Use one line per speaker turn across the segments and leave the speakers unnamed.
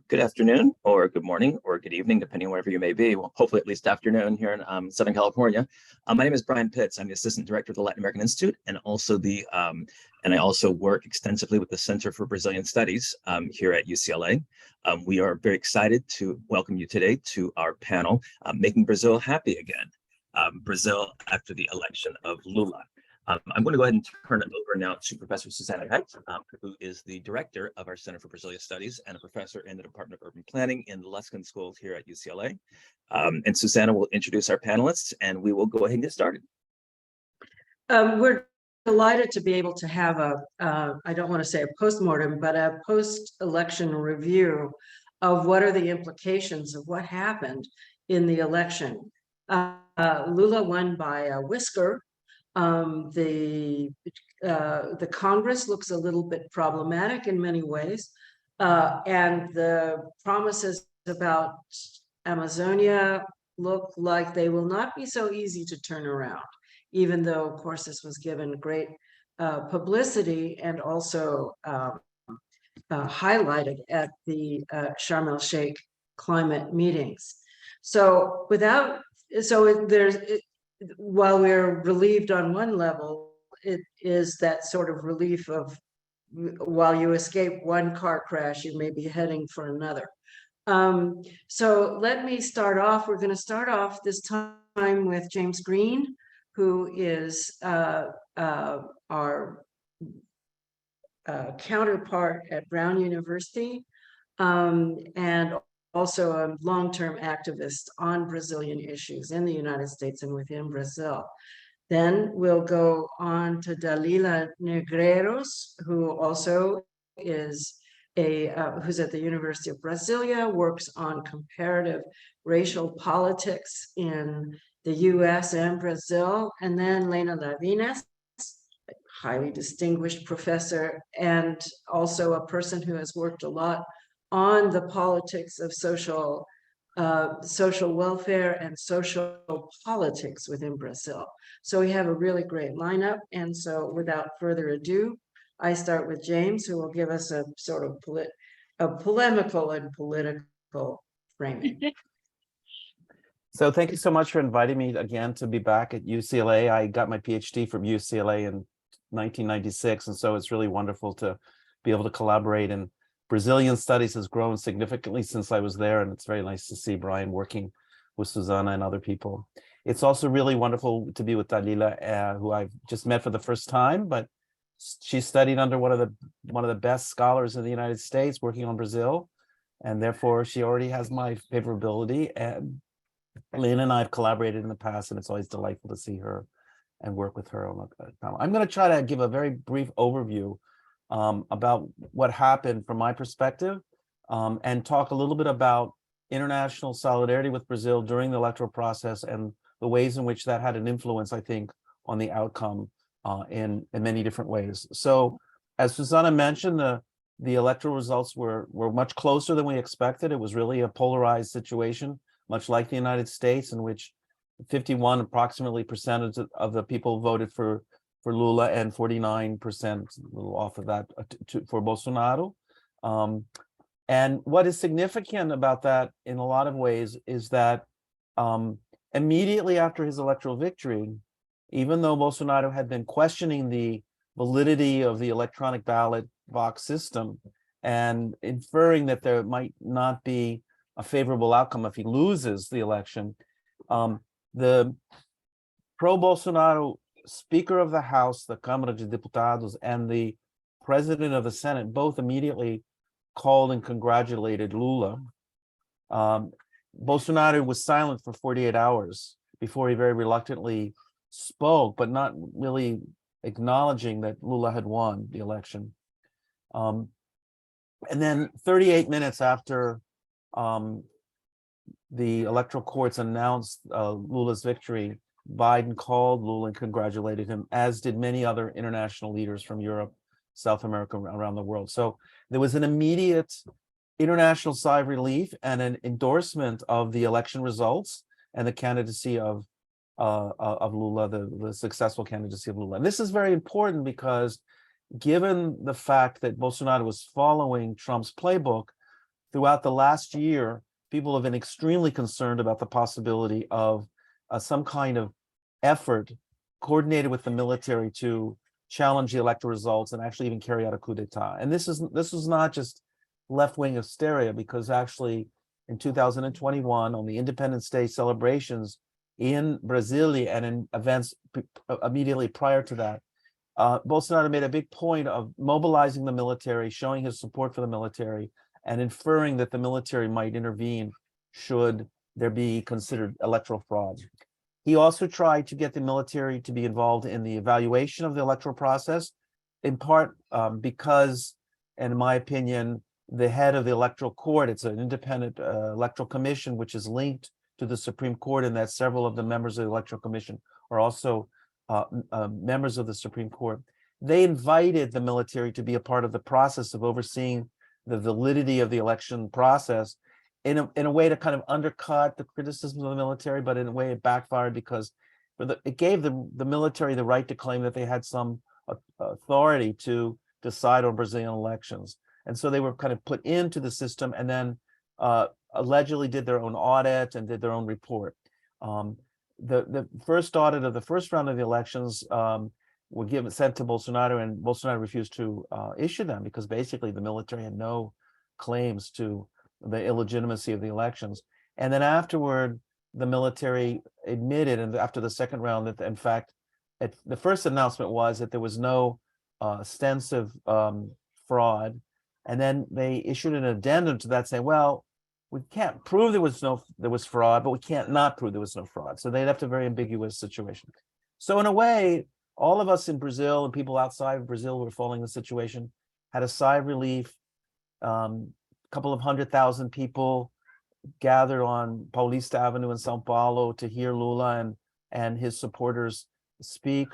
Good afternoon, or good morning, or good evening, depending on wherever you may be. Well, hopefully at least afternoon here in Southern California. My name is Brian Pitts. I'm the Assistant Director of the Latin American Institute, and I also work extensively with the Center for Brazilian Studies here at UCLA. We are very excited to welcome you today to our panel, Making Brazil Happy Again, Brazil after the election of Lula. I'm going to go ahead and turn it over now to Professor Susanna Hecht, who is the director of our Center for Brazilian Studies and a professor in the Department of Urban Planning in the Luskin School here at UCLA. And Susanna will introduce our panelists, and we will go ahead and get started.
We're delighted to be able to have I don't want to say a postmortem, but a post-election review of what are the implications of what happened in the election. Lula won by a whisker. The Congress looks a little bit problematic in many ways, and the promises about Amazonia look like they will not be so easy to turn around, even though, of course, this was given great publicity and also highlighted at the Sharm el-Sheikh climate meetings. While we're relieved on one level, it is that sort of relief of while you escape one car crash, you may be heading for another. So let me start off. We're going to start off this time with James Green, who is our counterpart at Brown University, and also a long-term activist on Brazilian issues in the United States and within Brazil. Then we'll go on to Dalila Negreiros, who also is who's at the University of Brasília, works on comparative racial politics in the US and Brazil. And then Lena Lavinas, highly distinguished professor, and also a person who has worked a lot on the politics of social welfare and social politics within Brazil. So we have a really great lineup. And so without further ado, I start with James, who will give us a sort of polemical and political framing.
So thank you so much for inviting me again to be back at UCLA. I got my PhD from UCLA in 1996. And so it's really wonderful to be able to collaborate, and Brazilian studies has grown significantly since I was there, and it's very nice to see Brian working with Susanna and other people. It's also really wonderful to be with Dalila, who I've just met for the first time, but she studied under one of the best scholars in the United States working on Brazil, and therefore she already has my favorability. And Lena and I have collaborated in the past, and it's always delightful to see her and work with her on the panel. I'm going to try to give a very brief overview about what happened from my perspective, and talk a little bit about international solidarity with Brazil during the electoral process and the ways in which that had an influence, I think, on the outcome in many different ways. So as Susanna mentioned, the electoral results were much closer than we expected. It was really a polarized situation, much like the United States, in which 51 approximately percent of the people voted for Lula and 49%, a little off of that, for Bolsonaro. And what is significant about that in a lot of ways is that immediately after his electoral victory, even though Bolsonaro had been questioning the validity of the electronic ballot box system and inferring that there might not be a favorable outcome if he loses the election, the pro-Bolsonaro Speaker of the House, the Câmara de Deputados, and the President of the Senate both immediately called and congratulated Lula. Bolsonaro was silent for 48 hours before he very reluctantly spoke, but not really acknowledging that Lula had won the election. And then 38 minutes after the electoral courts announced Lula's victory, Biden called Lula and congratulated him, as did many other international leaders from Europe, South America, around the world. So there was an immediate international sigh of relief and an endorsement of the election results and the candidacy of Lula, the successful candidacy of Lula. And this is very important because given the fact that Bolsonaro was following Trump's playbook, throughout the last year, people have been extremely concerned about the possibility of some kind of effort coordinated with the military to challenge the electoral results and actually even carry out a coup d'etat. And this was not just left-wing hysteria, because actually in 2021, on the Independence Day celebrations in Brasília and in events immediately prior to that, Bolsonaro made a big point of mobilizing the military, showing his support for the military, and inferring that the military might intervene should there be considered electoral fraud. He also tried to get the military to be involved in the evaluation of the electoral process, in part because, in my opinion, the head of the electoral court, it's an independent electoral commission, which is linked to the Supreme Court, and that several of the members of the electoral commission are also members of the Supreme Court. They invited the military to be a part of the process of overseeing the validity of the election process in a way to kind of undercut the criticisms of the military, but in a way it backfired, because it gave the military the right to claim that they had some authority to decide on Brazilian elections. And so they were kind of put into the system, and then allegedly did their own audit and did their own report. The first audit of the first round of the elections were sent to Bolsonaro, and Bolsonaro refused to issue them because basically the military had no claims to the illegitimacy of the elections. And then afterward, the military admitted, and after the second round, that in fact, the first announcement was that there was no extensive fraud, and then they issued an addendum to that saying, well, we can't prove there was fraud, but we can't not prove there was no fraud. So they left a very ambiguous situation. So in a way, all of us in Brazil and people outside of Brazil who were following the situation had a sigh of relief. Couple of 100,000 people gathered on Paulista Avenue in São Paulo to hear Lula and his supporters speak.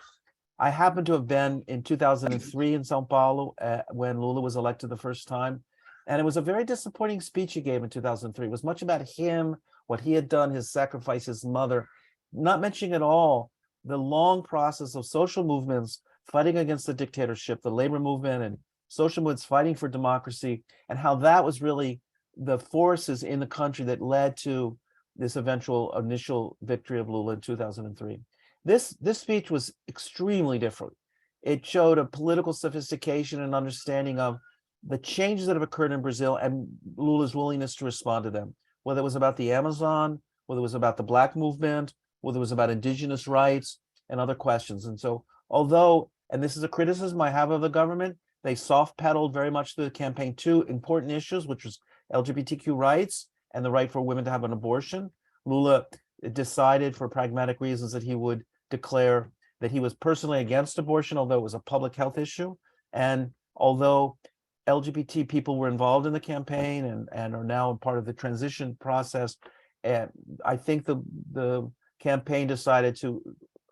I happened to have been in 2003 in São Paulo when Lula was elected the first time. And it was a very disappointing speech he gave in 2003. It was much about him, what he had done, his sacrifice, his mother, not mentioning at all the long process of social movements fighting against the dictatorship, the labor movement and social movements fighting for democracy, and how that was really the forces in the country that led to this eventual initial victory of Lula in 2003. This speech was extremely different. It showed a political sophistication and understanding of the changes that have occurred in Brazil and Lula's willingness to respond to them, whether it was about the Amazon, whether it was about the Black movement, whether it was about indigenous rights and other questions. And so, although, and this is a criticism I have of the government, they soft pedaled very much through the campaign two important issues, which was LGBTQ rights and the right for women to have an abortion. Lula decided for pragmatic reasons that he would declare that he was personally against abortion, although it was a public health issue. And although LGBT people were involved in the campaign and are now part of the transition process, and I think the campaign decided to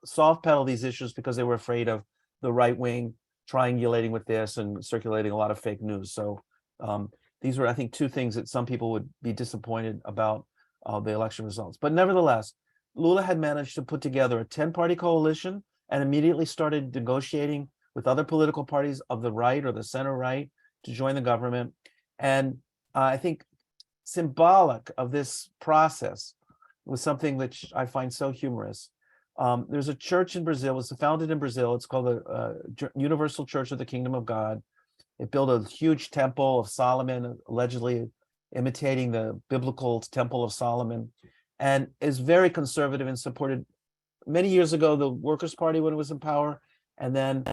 soft pedal these issues because they were afraid of the right wing triangulating with this and circulating a lot of fake news. So these were, I think, two things that some people would be disappointed about the election results. But nevertheless, Lula had managed to put together a 10-party coalition and immediately started negotiating with other political parties of the right or the center right to join the government. And I think symbolic of this process was something which I find so humorous. There's a church in Brazil, it was founded in Brazil. It's called the Universal Church of the Kingdom of God. It built a huge temple of Solomon, allegedly imitating the biblical Temple of Solomon, and is very conservative and supported many years ago the Workers' Party when it was in power, and then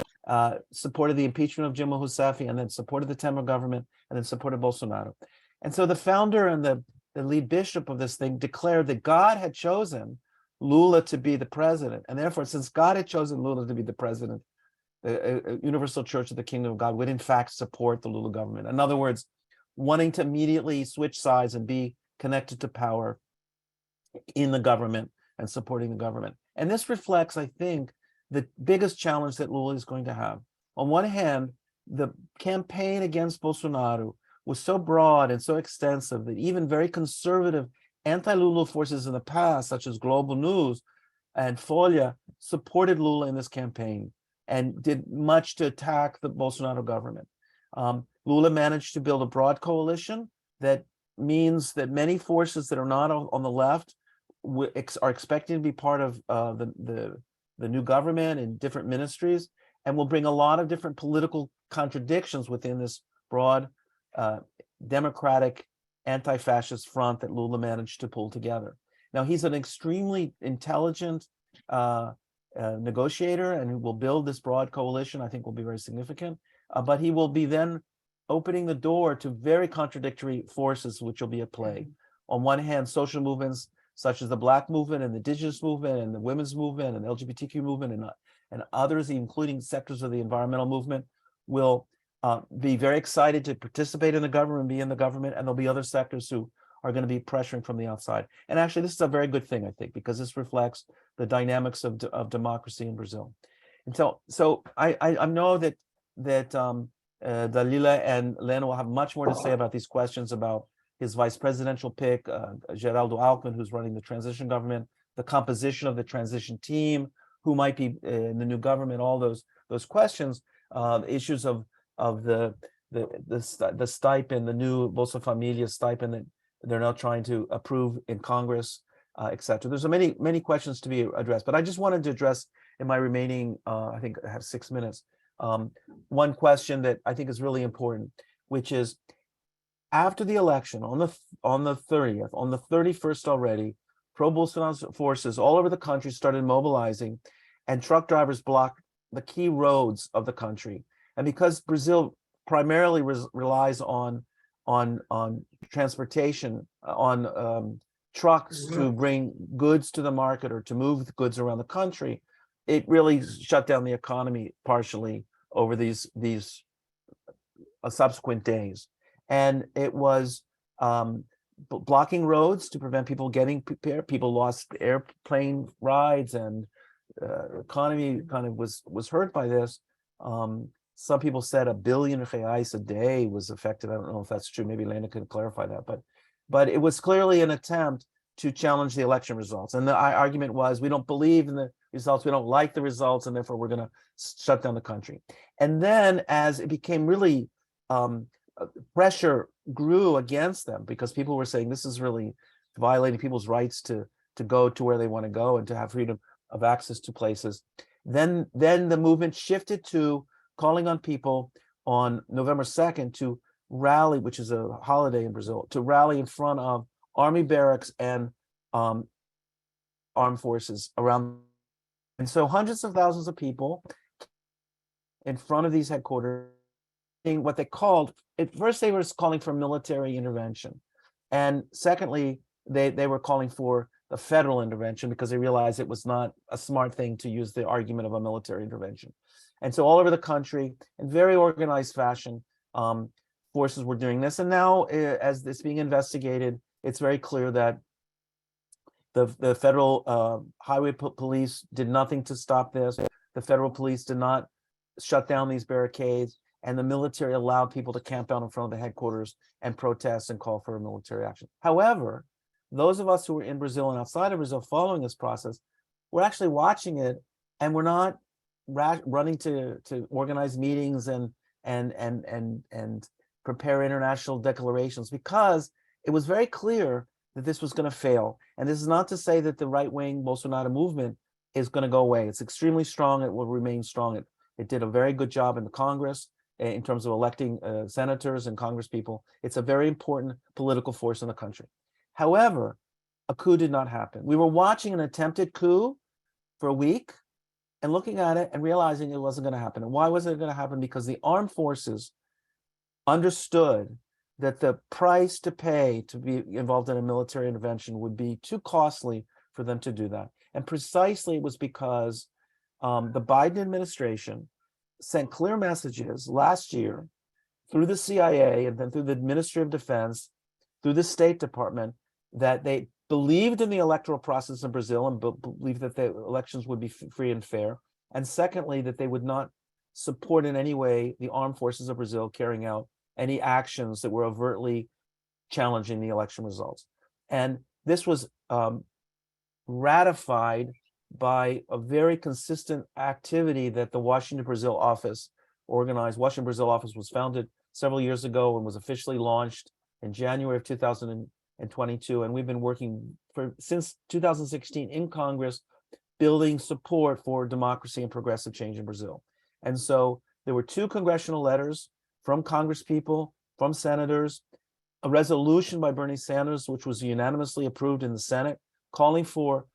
supported the impeachment of Dilma Rousseff, and then supported the Temer government, and then supported Bolsonaro. And so the founder and the lead bishop of this thing declared that God had chosen Lula to be the president. And therefore, since God had chosen Lula to be the president, the Universal Church of the Kingdom of God would in fact support the Lula government. In other words, wanting to immediately switch sides and be connected to power in the government and supporting the government. And this reflects, I think, the biggest challenge that Lula is going to have. On one hand, the campaign against Bolsonaro was so broad and so extensive that even very conservative anti-Lula forces in the past, such as Global News and Folha, supported Lula in this campaign and did much to attack the Bolsonaro government. Lula managed to build a broad coalition that means that many forces that are not on the left are expecting to be part of the new government and different ministries, and will bring a lot of different political contradictions within this broad democratic anti-fascist front that Lula managed to pull together. Now, he's an extremely intelligent negotiator, and he will build this broad coalition. I think will be very significant, but he will be then opening the door to very contradictory forces which will be at play. On one hand, social movements such as the Black movement and the Indigenous movement and the women's movement and the LGBTQ movement and others, including sectors of the environmental movement, will be very excited to participate in the government, be in the government, and there'll be other sectors who are going to be pressuring from the outside. And actually, this is a very good thing, I think, because this reflects the dynamics of democracy in Brazil. And so I know that Dalila and Lena will have much more to say about these questions about his vice presidential pick, Geraldo Alckmin, who's running the transition government, the composition of the transition team, who might be in the new government, all those questions, issues of the stipend, the new Bolsa Familia stipend that they're now trying to approve in Congress, et cetera. There's many questions to be addressed, but I just wanted to address in my remaining, I think I have 6 minutes, one question that I think is really important, which is, after the election on the 30th, on the 31st already, pro-Bolsonaro forces all over the country started mobilizing, and truck drivers blocked the key roads of the country. And because Brazil primarily relies on transportation, on trucks to bring goods to the market or to move the goods around the country, it really shut down the economy partially over these subsequent days. And it was blocking roads to prevent people getting prepared. People lost airplane rides, and economy kind of was hurt by this. Some people said $1 billion reais a day was affected. I don't know if that's true. Maybe Lena can clarify that. But it was clearly an attempt to challenge the election results. And the argument was, we don't believe in the results, we don't like the results, and therefore we're going to shut down the country. And then as it became really pressure grew against them, because people were saying this is really violating people's rights to go to where they want to go and to have freedom of access to places. Then the movement shifted to calling on people on November 2nd to rally, which is a holiday in Brazil, to rally in front of army barracks and armed forces around. And so hundreds of thousands of people in front of these headquarters, what they called, at first they were calling for military intervention. And secondly, they were calling for the federal intervention because they realized it was not a smart thing to use the argument of a military intervention. And so all over the country, in very organized fashion, forces were doing this. And now, as this being investigated, it's very clear that the federal highway police did nothing to stop this. The federal police did not shut down these barricades, and the military allowed people to camp out in front of the headquarters and protest and call for a military action. However, those of us who were in Brazil and outside of Brazil following this process, we're actually watching it, and we're not running to organize meetings and prepare international declarations, because it was very clear that this was going to fail. And this is not to say that the right-wing Bolsonaro movement is going to go away. It's extremely strong. It will remain strong. It did a very good job in the Congress in terms of electing senators and congresspeople. It's a very important political force in the country. However, a coup did not happen. We were watching an attempted coup for a week and looking at it and realizing it wasn't going to happen. And why wasn't it going to happen? Because the armed forces understood that the price to pay to be involved in a military intervention would be too costly for them to do that. And precisely it was because the Biden administration sent clear messages last year through the CIA and then through the Ministry of Defense, through the State Department, that they believed in the electoral process in Brazil and believed that the elections would be free and fair. And secondly, that they would not support in any way the armed forces of Brazil carrying out any actions that were overtly challenging the election results. And this was ratified by a very consistent activity that the Washington Brazil office organized. Washington Brazil office was founded several years ago and was officially launched in January of 2022, and we've been working since 2016 in Congress, building support for democracy and progressive change in Brazil. And so there were 2 congressional letters from Congress people, from senators, a resolution by Bernie Sanders, which was unanimously approved in the Senate, calling for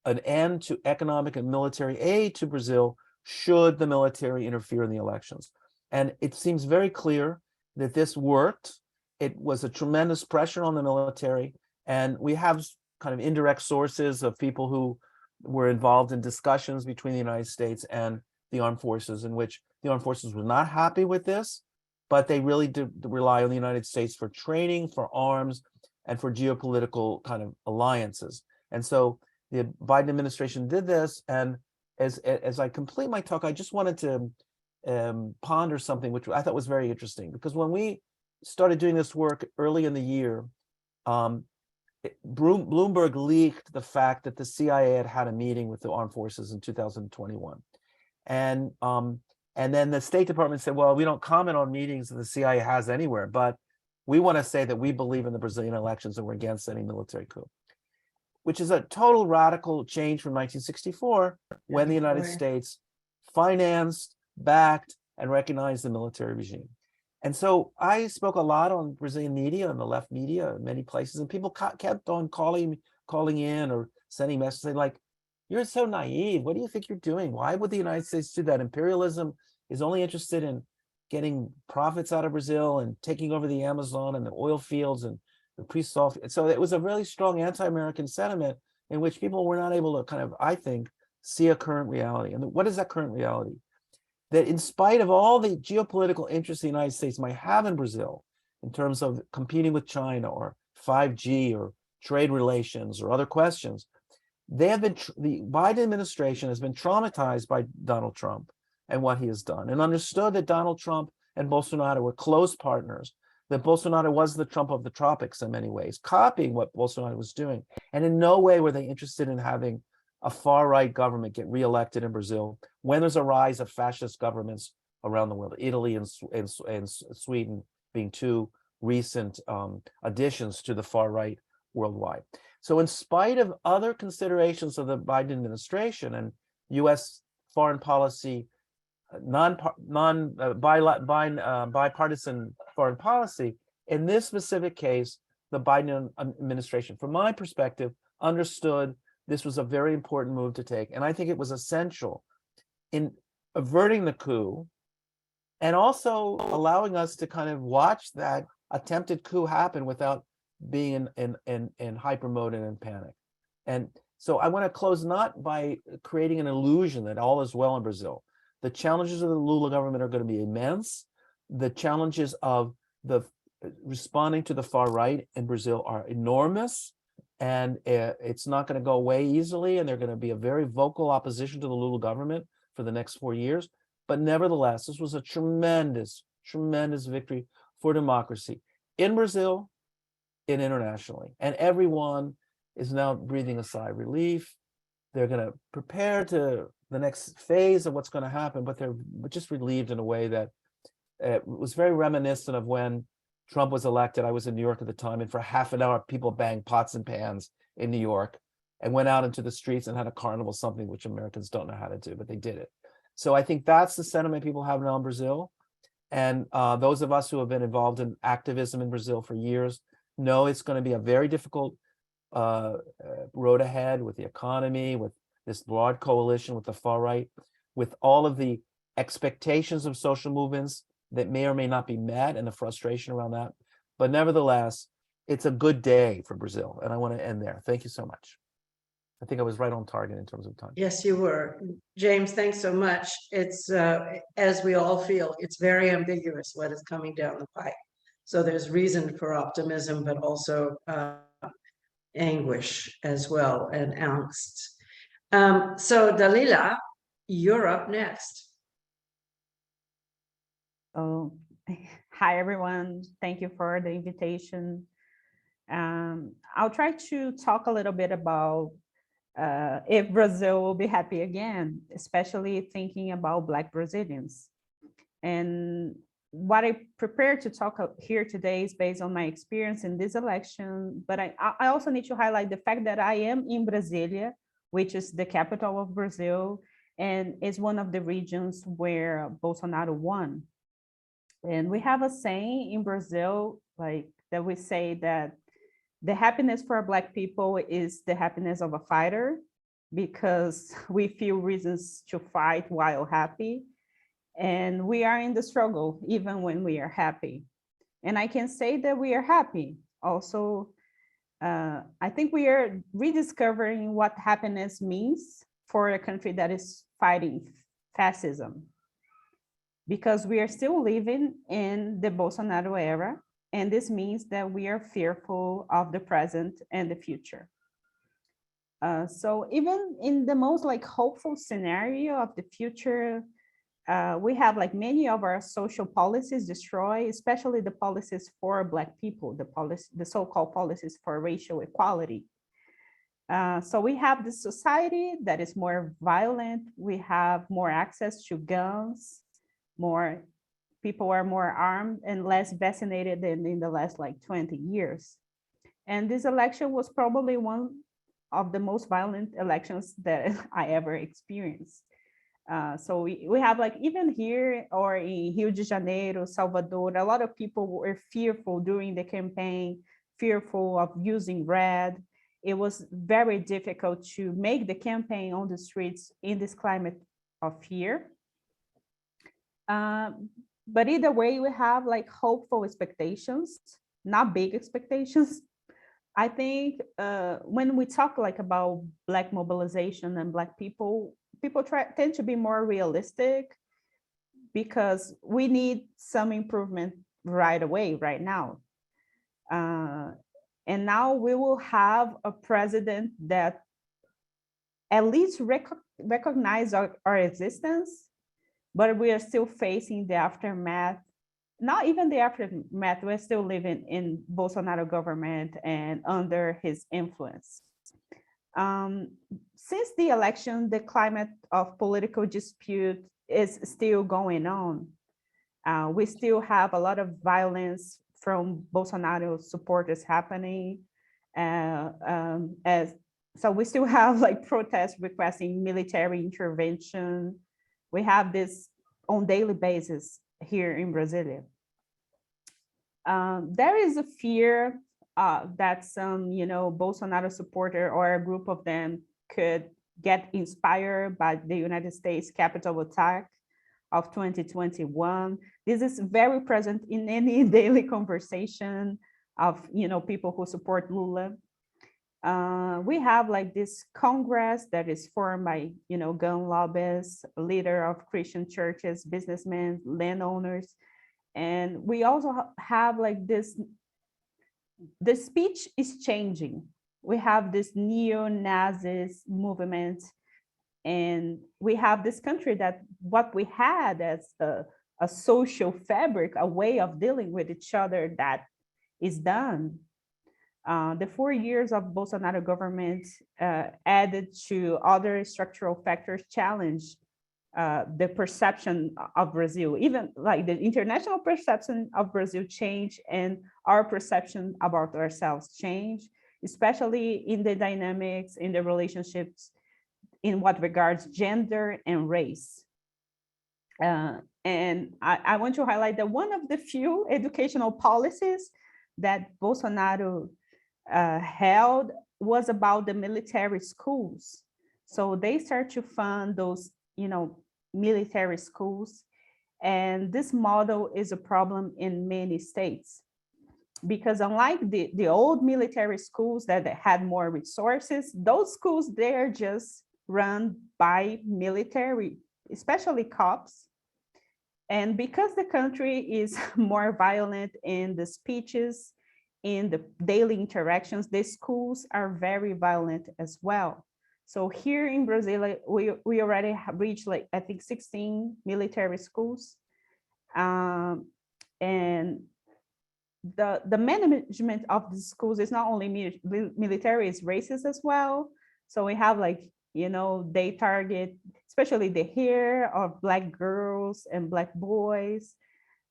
an end to economic and military aid to Brazil should the military interfere in the elections. And it seems very clear that this worked. It was a tremendous pressure on the military. And we have kind of indirect sources of people who were involved in discussions between the United States and the armed forces, in which the armed forces were not happy with this, but they really did rely on the United States for training, for arms, and for geopolitical kind of alliances. And so the Biden administration did this. And as I complete my talk, I just wanted to ponder something which I thought was very interesting, because when we started doing this work early in the year, Bloomberg leaked the fact that the CIA had a meeting with the armed forces in 2021. And then the State Department said, well, we don't comment on meetings that the CIA has anywhere, but we want to say that we believe in the Brazilian elections and we're against any military coup, which is a total radical change from 1964, when the United States financed, backed, and recognized the military regime. And so I spoke a lot on Brazilian media and the left media in many places, and people kept on calling in or sending messages saying, like, you're so naive. What do you think you're doing? Why would the United States do that? Imperialism is only interested in getting profits out of Brazil and taking over the Amazon and the oil fields and the pre-salt. So it was a really strong anti-American sentiment in which people were not able to kind of, I think, see a current reality. And what is that current reality? That in spite of all the geopolitical interests the United States might have in Brazil, in terms of competing with China or 5G or trade relations or other questions, the Biden administration has been traumatized by Donald Trump and what he has done, and understood that Donald Trump and Bolsonaro were close partners, that Bolsonaro was the Trump of the tropics in many ways, copying what Bolsonaro was doing. And in no way were they interested in having a far-right government get reelected in Brazil when there's a rise of fascist governments around the world, Italy and Sweden being 2 recent additions to the far-right worldwide. So in spite of other considerations of the Biden administration and U.S. foreign policy, bipartisan foreign policy, in this specific case, the Biden administration, from my perspective, understood this was a very important move to take. And I think it was essential in averting the coup and also allowing us to kind of watch that attempted coup happen without being in hyper mode and in panic. And so I want to close not by creating an illusion that all is well in Brazil. The challenges of the Lula government are going to be immense. The challenges of the responding to the far right in Brazil are enormous, and it's not going to go away easily. And they're going to be a very vocal opposition to the Lula government for the next 4 years. But nevertheless, this was a tremendous, tremendous victory for democracy in Brazil and internationally. And everyone is now breathing a sigh of relief. They're going to prepare to the next phase of what's going to happen, but they're just relieved in a way that was very reminiscent of when Trump was elected. I was in New York at the time, and for half an hour, people banged pots and pans in New York and went out into the streets and had a carnival, something which Americans don't know how to do, but they did it. So I think that's the sentiment people have now in Brazil. And those of us who have been involved in activism in Brazil for years know it's going to be a very difficult road ahead with the economy, with this broad coalition with the far right, with all of the expectations of social movements that may or may not be met and the frustration around that. But nevertheless, it's a good day for Brazil. And I want to end there. Thank you so much. I think I was right on target in terms of time.
Yes, you were. James, thanks so much. It's, as we all feel, it's very ambiguous what is coming down the pipe. So there's reason for optimism, but also anguish as well, and angst. So Dalila, you're up next.
Oh, hi everyone. Thank you for the invitation. I'll try to talk a little bit about if Brazil will be happy again, especially thinking about Black Brazilians. And what I prepared to talk here today is based on my experience in this election, but I also need to highlight the fact that I am in Brasília, which is the capital of Brazil, and is one of the regions where Bolsonaro won. And we have a saying in Brazil, like that we say that the happiness for Black people is the happiness of a fighter, because we feel reasons to fight while happy. And we are in the struggle, even when we are happy. And I can say that we are happy. Also, I think we are rediscovering what happiness means for a country that is fighting fascism, because we are still living in the Bolsonaro era. And this means that we are fearful of the present and the future. So even in the most like hopeful scenario of the future, we have like many of our social policies destroyed, especially the policies for Black people, the so-called policies for racial equality. So we have this society that is more violent. We have more access to guns, more people are more armed and less vaccinated than in the last like 20 years. And this election was probably one of the most violent elections that I ever experienced. So we have like, even here or in Rio de Janeiro, Salvador, a lot of people were fearful during the campaign, fearful of using red. It was very difficult to make the campaign on the streets in this climate of fear. But either way, we have like hopeful expectations, not big expectations. I think when we talk like about Black mobilization and Black people, tend to be more realistic, because we need some improvement right away, right now. And now we will have a president that at least recognize our existence, but we are still facing the aftermath. Not even the aftermath, we're still living in Bolsonaro government and under his influence. Since the election, the climate of political dispute is still going on. We still have a lot of violence from Bolsonaro supporters happening. So we still have like protests requesting military intervention. We have this on daily basis here in Brasília. There is a fear that some, Bolsonaro supporter or a group of them could get inspired by the United States Capitol attack of 2021. This is very present in any daily conversation of, people who support Lula. We have like this Congress that is formed by, gun lobbyists, leader of Christian churches, businessmen, landowners. And we also have like this, the speech is changing. We have this neo-Nazis movement, and we have this country that what we had as a social fabric, a way of dealing with each other that is done. The 4 years of Bolsonaro government added to other structural factors challenge the perception of Brazil, even like the international perception of Brazil change, and our perception about ourselves change, especially in the dynamics, in the relationships, in what regards gender and race. And I want to highlight that one of the few educational policies that Bolsonaro held was about the military schools. So they start to fund those, military schools. And this model is a problem in many states, because unlike the old military schools that had more resources, those schools, they're just run by military, especially cops. And because the country is more violent in the speeches, in the daily interactions, the schools are very violent as well. So here in Brazil, we already have reached like, I think 16 military schools. And the management of the schools is not only military, it's racist as well. So we have like, they target, especially the hair of Black girls and Black boys.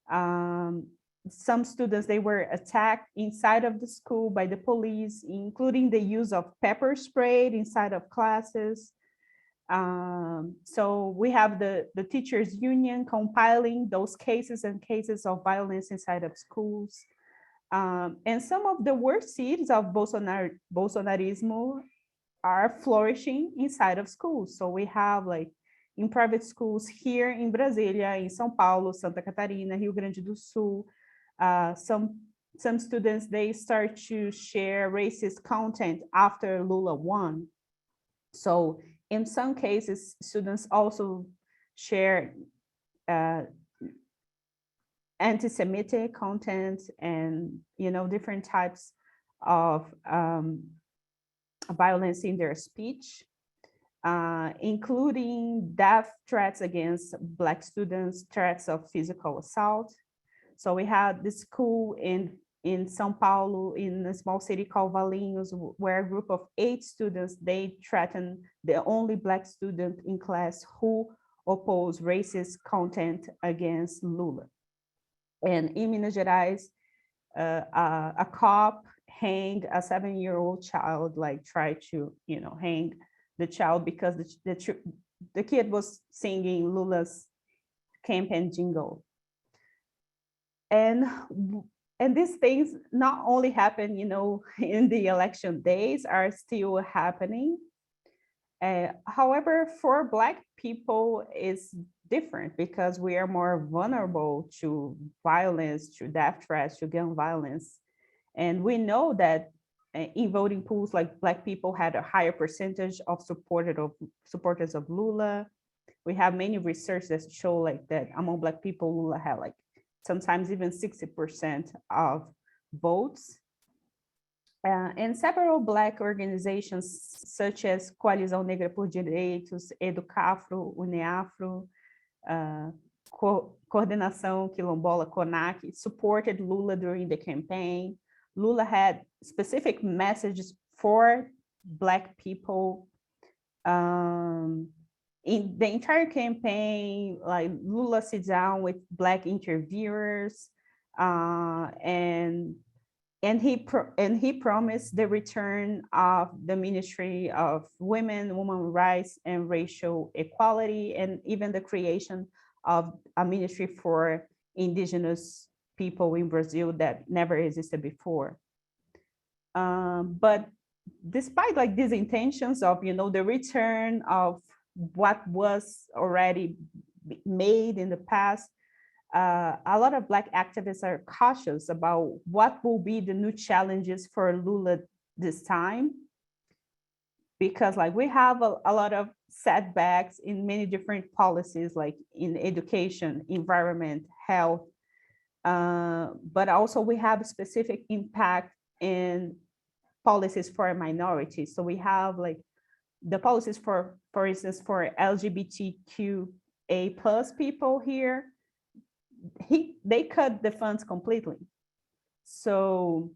Some students, they were attacked inside of the school by the police, including the use of pepper spray inside of classes. So we have the teachers union compiling those cases and cases of violence inside of schools. And some of the worst seeds of Bolsonarismo are flourishing inside of schools. So we have like in private schools here in Brasília, in São Paulo, Santa Catarina, Rio Grande do Sul, some students, they start to share racist content after Lula won. So in some cases, students also share anti-Semitic content and, you know, different types of violence in their speech, including death threats against Black students, threats of physical assault. So we had this school in São Paulo, in a small city called Valinhos, where a group of 8 students, they threatened the only Black student in class who opposed racist content against Lula. And in Minas Gerais, a cop hanged a 7-year-old child, like tried to, you know, hang the child because the kid was singing Lula's campaign jingle. And these things not only happen, you know, in the election days, are still happening. However, for Black people, it's different because we are more vulnerable to violence, to death threats, to gun violence. And we know that in voting pools, like Black people had a higher percentage of supporters of Lula. We have many research that show like that among Black people, Lula had like sometimes even 60% of votes. And several Black organizations, such as Coalizão Negra por Direitos, Educafro, Uneafro, Coordenação Quilombola, CONAC, supported Lula during the campaign. Lula had specific messages for Black people. In the entire campaign, like Lula sits down with Black interviewers, and he promised the return of the Ministry of Women Rights and Racial Equality, and even the creation of a ministry for indigenous people in Brazil that never existed before. But despite like these intentions of, you know, the return of what was already made in the past, a lot of Black activists are cautious about what will be the new challenges for Lula this time, because like we have a lot of setbacks in many different policies, like in education, environment, health, but also we have specific impact in policies for minorities. So we have like the policies for instance, for LGBTQA plus people here, they cut the funds completely. So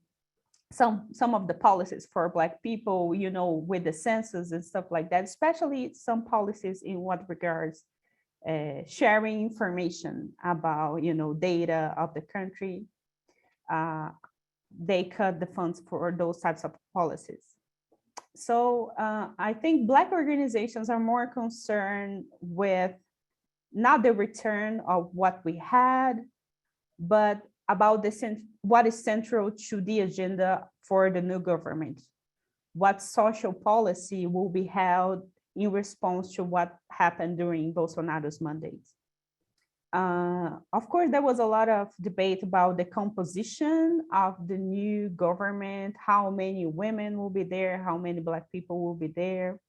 some of the policies for Black people, you know, with the census and stuff like that, especially some policies in what regards sharing information about, you know, data of the country, they cut the funds for those types of policies. So I think Black organizations are more concerned with not the return of what we had, but about what is central to the agenda for the new government. What social policy will be held in response to what happened during Bolsonaro's mandate. Of course, there was a lot of debate about the composition of the new government, how many women will be there, how many Black people will be there.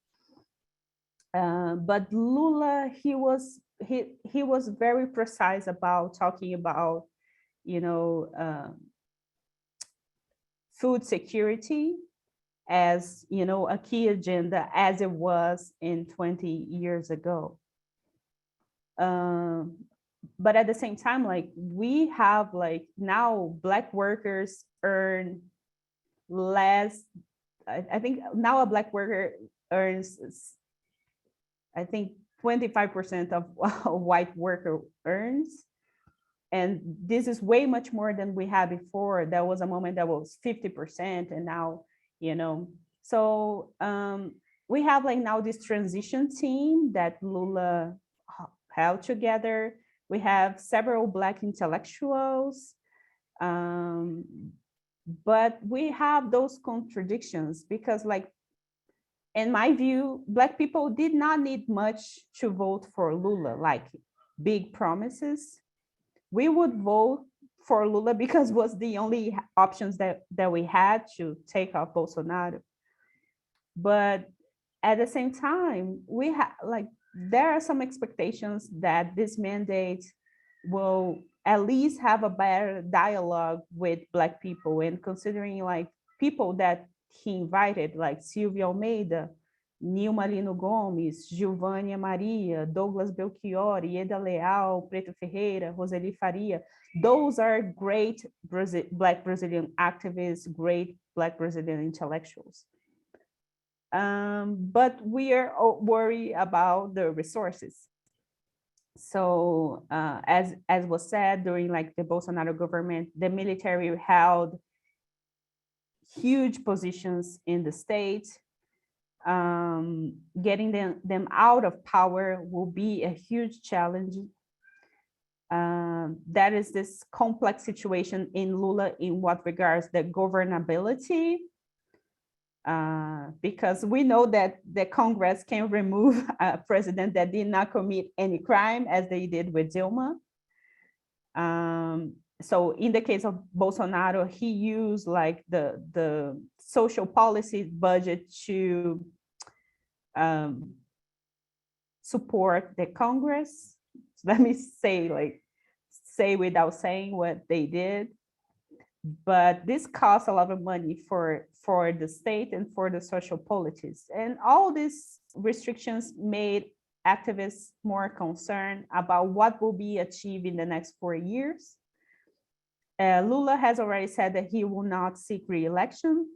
But Lula, he was very precise about talking about, you know, food security as, you know, a key agenda as it was in 20 years ago. But at the same time, like we have like now Black workers earn less. I think now a Black worker earns, I think 25% of a white worker earns. and this is way much more than we had before. There was a moment that was 50%, and now, you know, so we have like now this transition team that Lula held together. We have several Black intellectuals, but we have those contradictions because, like, in my view, Black people did not need much to vote for Lula, like big promises. We would vote for Lula because it was the only options that we had to take off Bolsonaro. But at the same time, we have like, there are some expectations that this mandate will at least have a better dialogue with Black people, and considering like people that he invited, like Silvia Almeida, Nilma Lino Gomes, Gilvânia Maria, Douglas Belchior, Ieda Leal, Preto Ferreira, Roseli Faria. Those are great Black Brazilian activists, great Black Brazilian intellectuals. But we are worried about the resources. So as was said, during like the Bolsonaro government, the military held huge positions in the state. Getting them out of power will be a huge challenge. That is this complex situation in Lula in what regards the governability, because we know that the Congress can remove a president that did not commit any crime, as they did with Dilma. So in the case of Bolsonaro, he used like the social policy budget to support the Congress. So let me say without saying what they did. But this costs a lot of money for the state and for the social politics. And all these restrictions made activists more concerned about what will be achieved in the next 4 years. Lula has already said that he will not seek re-election.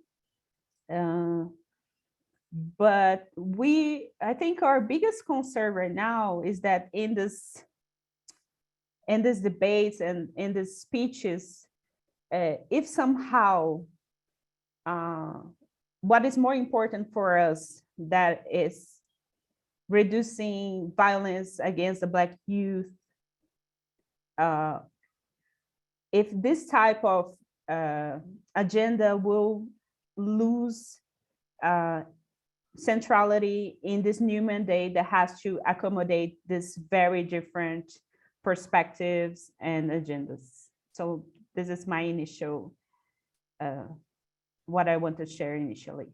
But I think our biggest concern right now is that in this debates and in these speeches, if somehow what is more important for us, that is reducing violence against the Black youth, if this type of agenda will lose centrality in this new mandate that has to accommodate this very different perspectives and agendas. So this is my initial, what I want to share initially.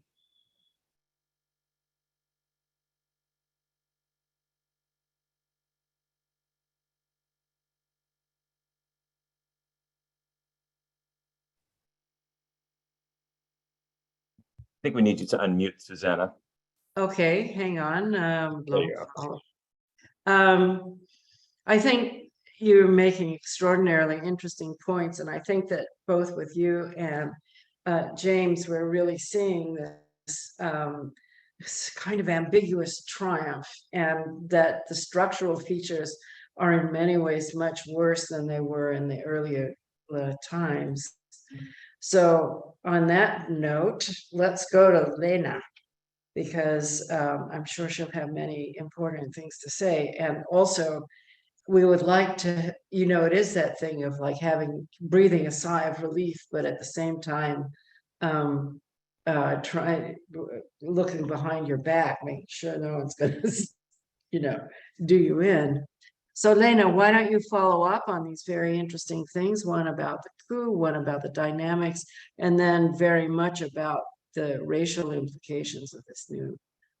I think we need you to unmute, Susanna.
Okay, hang on.
There you
go. I think you're making extraordinarily interesting points, and I think that both with you and James, we're really seeing this kind of ambiguous triumph, and that the structural features are in many ways much worse than they were in the earlier times. So on that note, let's go to Lena, because I'm sure she'll have many important things to say. And also, we would like to, you know, it is that thing of like breathing a sigh of relief, but at the same time, looking behind your back, making sure no one's going to, you know, do you in. So Lena, why don't you follow up on these very interesting things, one about the coup, one about the dynamics, and then very much about the racial implications of this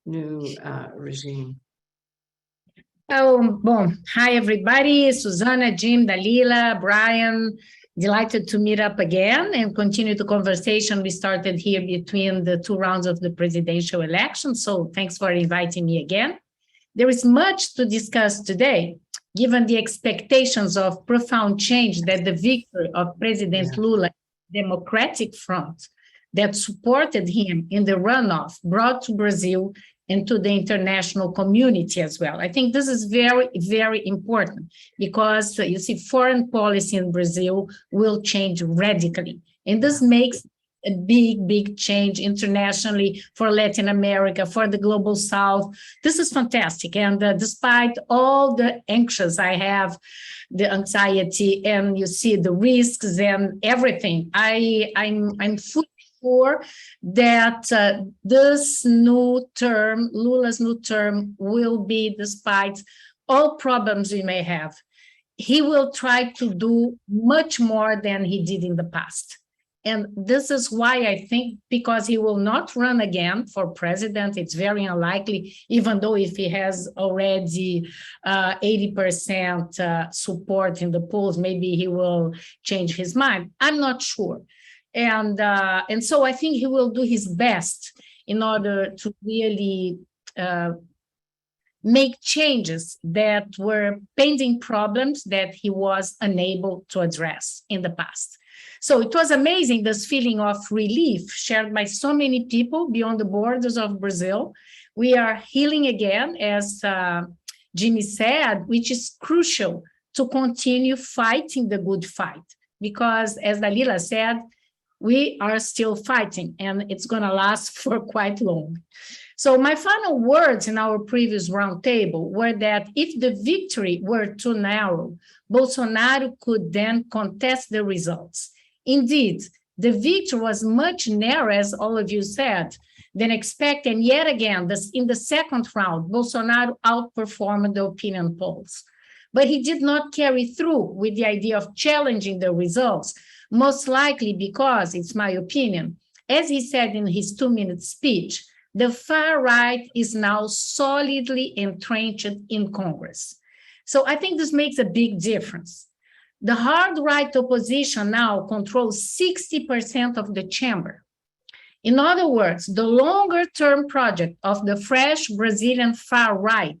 new regime.
Oh, bom. Hi, everybody. Susanna, Jim, Dalila, Brian. Delighted to meet up again and continue the conversation we started here between the 2 rounds of the presidential election. So thanks for inviting me again. There is much to discuss today, given the expectations of profound change that the victory of President Lula, Democratic Front, that supported him in the runoff brought to Brazil and to the international community as well. I think this is very, very important because you see, foreign policy in Brazil will change radically. And this makes a big, big change internationally for Latin America, for the global South. This is fantastic. And despite all the anxious I have, the anxiety, and you see the risks and everything, I'm fully sure that this new term, Lula's new term, will be, despite all problems we may have, he will try to do much more than he did in the past. And this is why I think, because he will not run again for president, it's very unlikely, even though if he has already 80% support in the polls, maybe he will change his mind. I'm not sure. And so I think he will do his best in order to really make changes that were pending problems that he was unable to address in the past. So it was amazing, this feeling of relief shared by so many people beyond the borders of Brazil. We are healing again, as Jimmy said, which is crucial to continue fighting the good fight. Because as Dalila said, we are still fighting and it's going to last for quite long. So my final words in our previous roundtable were that if the victory were too narrow, Bolsonaro could then contest the results. Indeed, the victory was much narrower, as all of you said, than expected. And yet again, in the second round, Bolsonaro outperformed the opinion polls. But he did not carry through with the idea of challenging the results, most likely because, it's my opinion, as he said in his 2-minute speech, the far right is now solidly entrenched in Congress. So I think this makes a big difference. The hard right opposition now controls 60% of the chamber. In other words, the longer-term project of the fresh Brazilian far right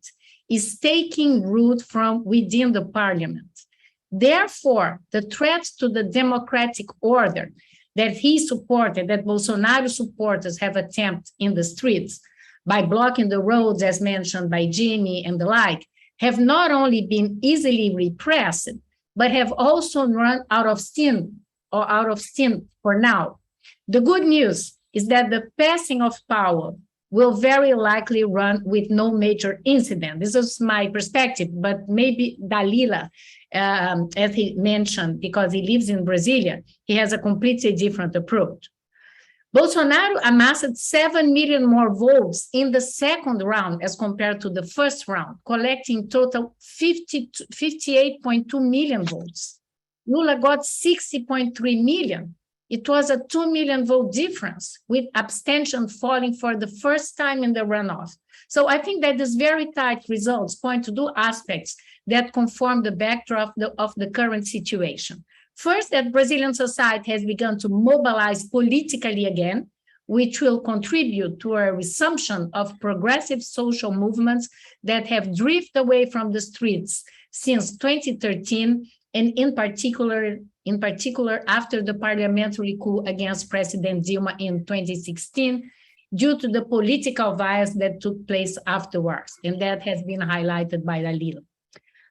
is taking root from within the parliament. Therefore, the threats to the democratic order that he supported, that Bolsonaro supporters have attempted in the streets by blocking the roads, as mentioned by Jimmy and the like, have not only been easily repressed, but have also run out of steam for now. The good news is that the passing of power will very likely run with no major incident. This is my perspective, but maybe Dalila, as he mentioned, because he lives in Brasília, he has a completely different approach. Bolsonaro amassed 7 million more votes in the second round as compared to the first round, collecting total 58.2 million votes. Lula got 60.3 million. It was a 2 million vote difference, with abstention falling for the first time in the runoff. So I think that these very tight results point to two aspects that conform the backdrop of the current situation. First, that Brazilian society has begun to mobilize politically again, which will contribute to a resumption of progressive social movements that have drifted away from the streets since 2013, and in particular after the parliamentary coup against President Dilma in 2016, due to the political violence that took place afterwards, and that has been highlighted by Dalila.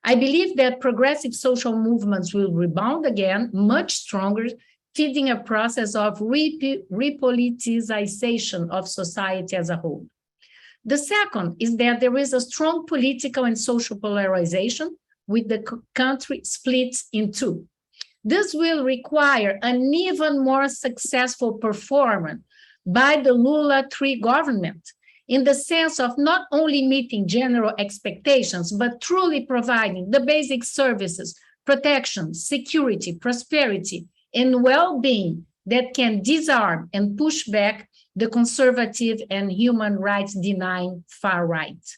I believe that progressive social movements will rebound again much stronger, feeding a process of repoliticization of society as a whole. The second is that there is a strong political and social polarization, with the country split in two. This will require an even more successful performance by the Lula III government, in the sense of not only meeting general expectations, but truly providing the basic services, protection, security, prosperity, and well-being that can disarm and push back the conservative and human rights denying far right.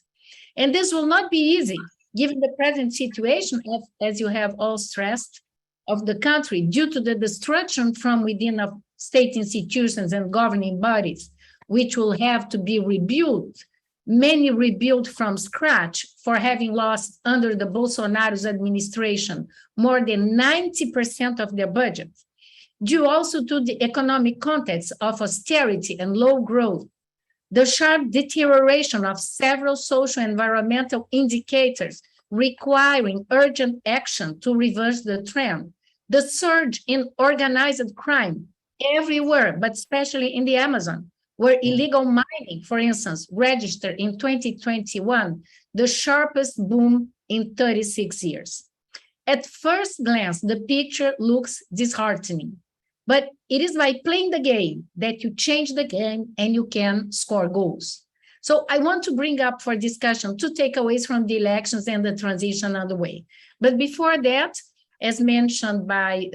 And this will not be easy, given the present situation, as you have all stressed, of the country, due to the destruction from within of state institutions and governing bodies, which will have to be rebuilt, many rebuilt from scratch, for having lost under the Bolsonaro's administration more than 90% of their budget, due also to the economic context of austerity and low growth, the sharp deterioration of several social and environmental indicators requiring urgent action to reverse the trend, the surge in organized crime everywhere, but especially in the Amazon, where illegal mining, for instance, registered in 2021, the sharpest boom in 36 years. At first glance, the picture looks disheartening, but it is by playing the game that you change the game and you can score goals. So I want to bring up for discussion 2 takeaways from the elections and the transition underway. But before that, as mentioned by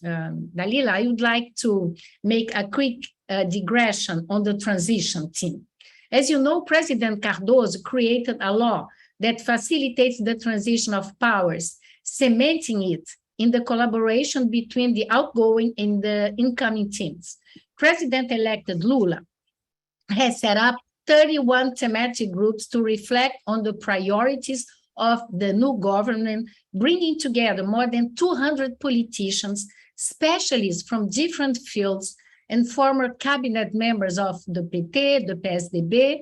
Dalila, I would like to make a quick digression on the transition team. As you know, President Cardoso created a law that facilitates the transition of powers, cementing it in the collaboration between the outgoing and the incoming teams. President-elected Lula has set up 31 thematic groups to reflect on the priorities of the new government, bringing together more than 200 politicians, specialists from different fields, and former cabinet members of the PT, the PSDB,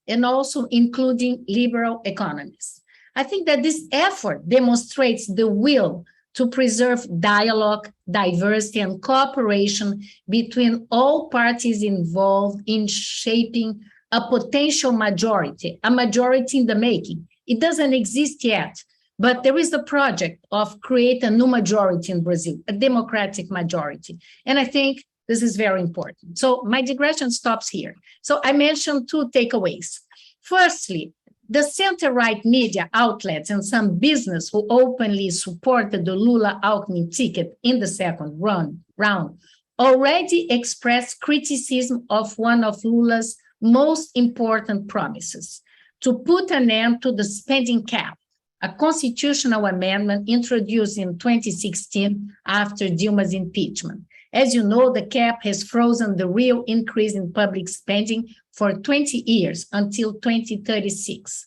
and also including liberal economists. I think that this effort demonstrates the will to preserve dialogue, diversity, and cooperation between all parties involved in shaping a potential majority, a majority in the making. It doesn't exist yet, but there is a project of create a new majority in Brazil, a democratic majority. And I think this is very important. So my digression stops here. So I mentioned 2 takeaways. Firstly, the center-right media outlets and some business who openly supported the Lula-Alckmin ticket in the second round already expressed criticism of one of Lula's most important promises, to put an end to the spending cap, a constitutional amendment introduced in 2016 after Dilma's impeachment. As you know, the cap has frozen the real increase in public spending for 20 years until 2036.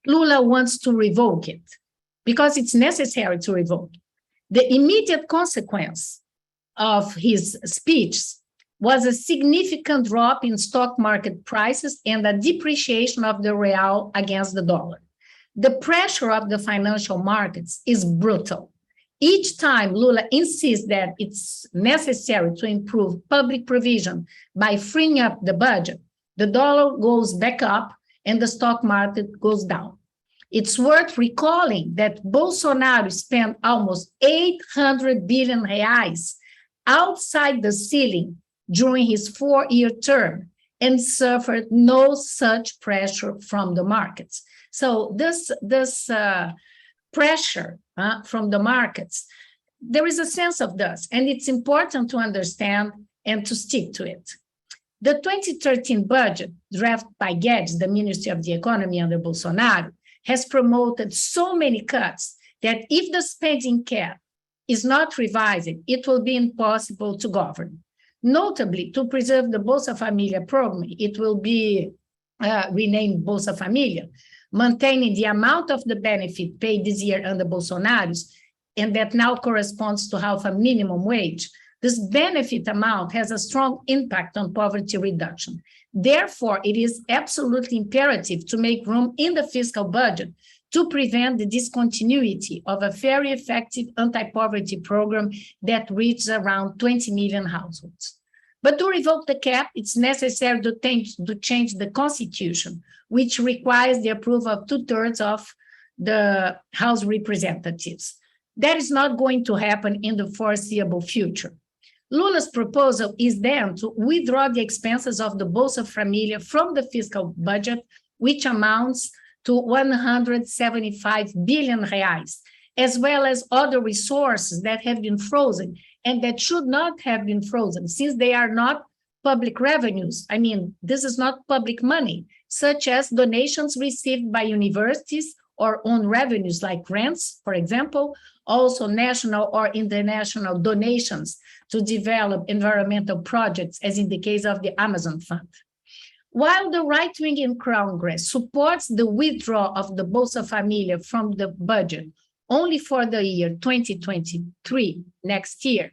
Lula wants to revoke it because it's necessary to revoke it. The immediate consequence of his speech was a significant drop in stock market prices and a depreciation of the real against the dollar. The pressure of the financial markets is brutal. Each time Lula insists that it's necessary to improve public provision by freeing up the budget, the dollar goes back up and the stock market goes down. It's worth recalling that Bolsonaro spent almost 800 billion reais outside the ceiling during his 4-year term and suffered no such pressure from the markets. So this pressure from the markets, there is a sense of this, and it's important to understand and to stick to it. The 2013 budget drafted by Guedes, the Ministry of the Economy under Bolsonaro, has promoted so many cuts that if the spending cap is not revised, it will be impossible to govern. Notably, to preserve the Bolsa Família program, it will be renamed Bolsa Família, maintaining the amount of the benefit paid this year under Bolsonaro's, and that now corresponds to half a minimum wage. This benefit amount has a strong impact on poverty reduction. Therefore, it is absolutely imperative to make room in the fiscal budget to prevent the discontinuity of a very effective anti-poverty program that reaches around 20 million households. But to revoke the cap, it's necessary to change the constitution, which requires the approval of 2/3 of the House representatives. That is not going to happen in the foreseeable future. Lula's proposal is then to withdraw the expenses of the Bolsa Família from the fiscal budget, which amounts to 175 billion reais, as well as other resources that have been frozen and that should not have been frozen, since they are not public revenues. I mean, this is not public money, such as donations received by universities or own revenues like grants, for example, also national or international donations to develop environmental projects, as in the case of the Amazon Fund. While the right wing in Congress supports the withdrawal of the Bolsa Família from the budget only for the year 2023, next year,